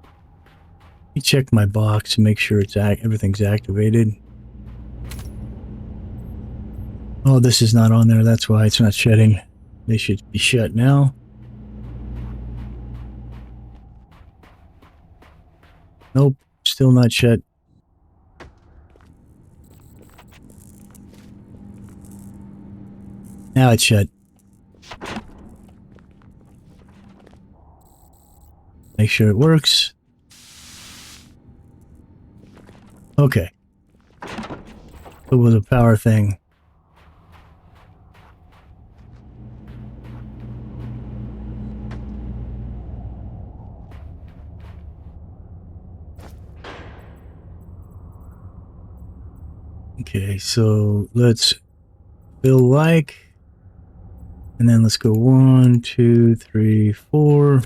Let me check my box and make sure it's everything's activated. Oh, this is not on there. That's why it's not shutting. They should be shut now. Nope, still not shut. Now it's shut. Make sure it works. Okay. It was a power thing. Okay, so let's fill like, and then let's go 1, 2, 3, 4.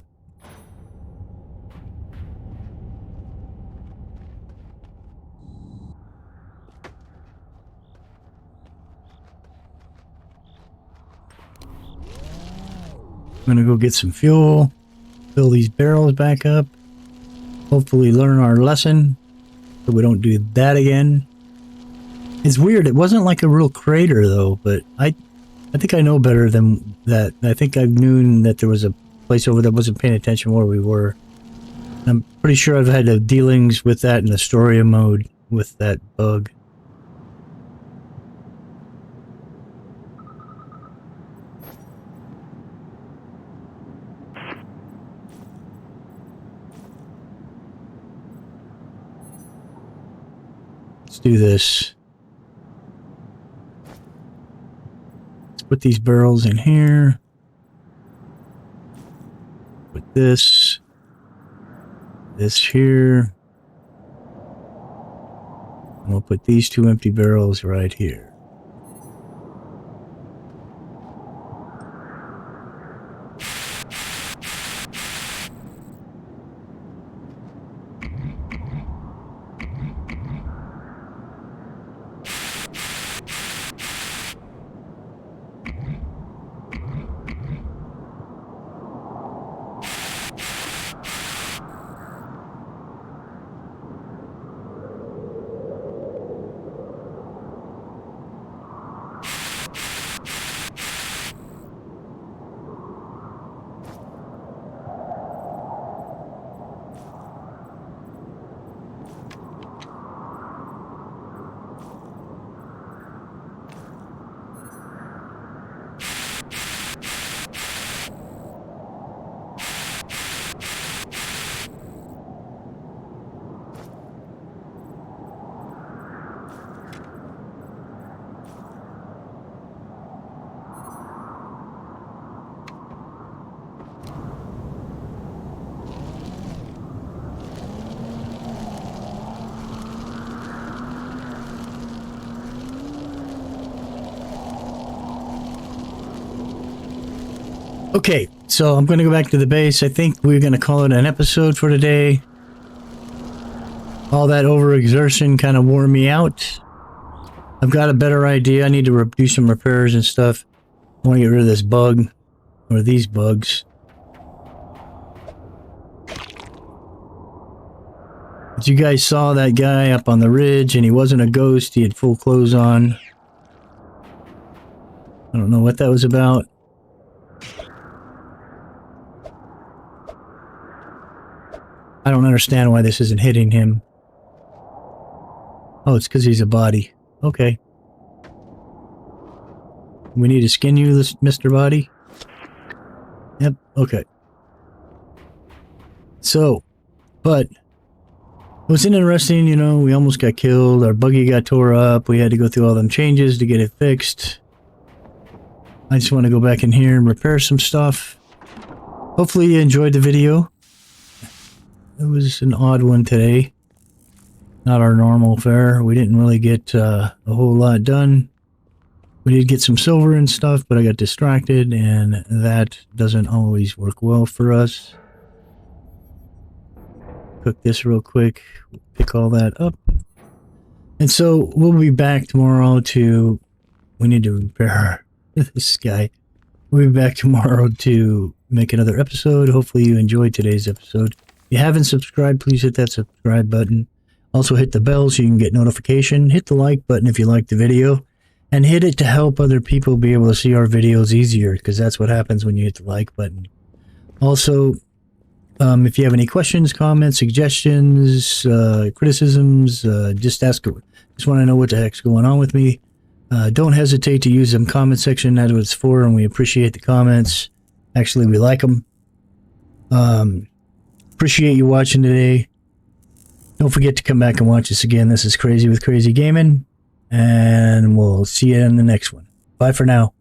gonna go get some fuel, fill these barrels back up, hopefully learn our lesson so we don't do that again. It's weird, it wasn't like a real crater though, but I think I know better than that. I think I knew that there was a place over there, wasn't paying attention where we were. I'm pretty sure I've had dealings with that in Astoria mode with that bug. Let's do this. Let's put these barrels in here. Put this here. And we'll put these 2 empty barrels right here. Okay, so I'm going to go back to the base. I think we're going to call it an episode for today. All that overexertion kind of wore me out. I've got a better idea. I need to do some repairs and stuff. I want to get rid of this bug, or these bugs. But you guys saw that guy up on the ridge, and he wasn't a ghost. He had full clothes on. I don't know what that was about. I don't understand why this isn't hitting him. Oh, it's because he's a body. Okay. We need to skin you, Mr. Body? Yep, okay. So, but it was interesting, you know, we almost got killed, our buggy got tore up, we had to go through all them changes to get it fixed. I just want to go back in here and repair some stuff. Hopefully you enjoyed the video. It was an odd one today. Not our normal fare. We didn't really get a whole lot done. We did get some silver and stuff, but I got distracted, and that doesn't always work well for us. Cook this real quick. Pick all that up. And so we'll be back tomorrow to... We need to repair this guy. We'll be back tomorrow to make another episode. Hopefully you enjoyed today's episode. If you haven't subscribed, please hit that subscribe button. Also hit the bell so you can get notification. Hit the like button if you liked the video. And hit it to help other people be able to see our videos easier, because that's what happens when you hit the like button. Also, if you have any questions, comments, suggestions, criticisms, just ask. Just want to know what the heck's going on with me. Don't hesitate to use them comment section. That's what it's for, and we appreciate the comments. Actually, we like them. Appreciate you watching today. Don't forget to come back and watch us again. This is Crazy with Crazy Gaming, and we'll see you in the next one. Bye for now.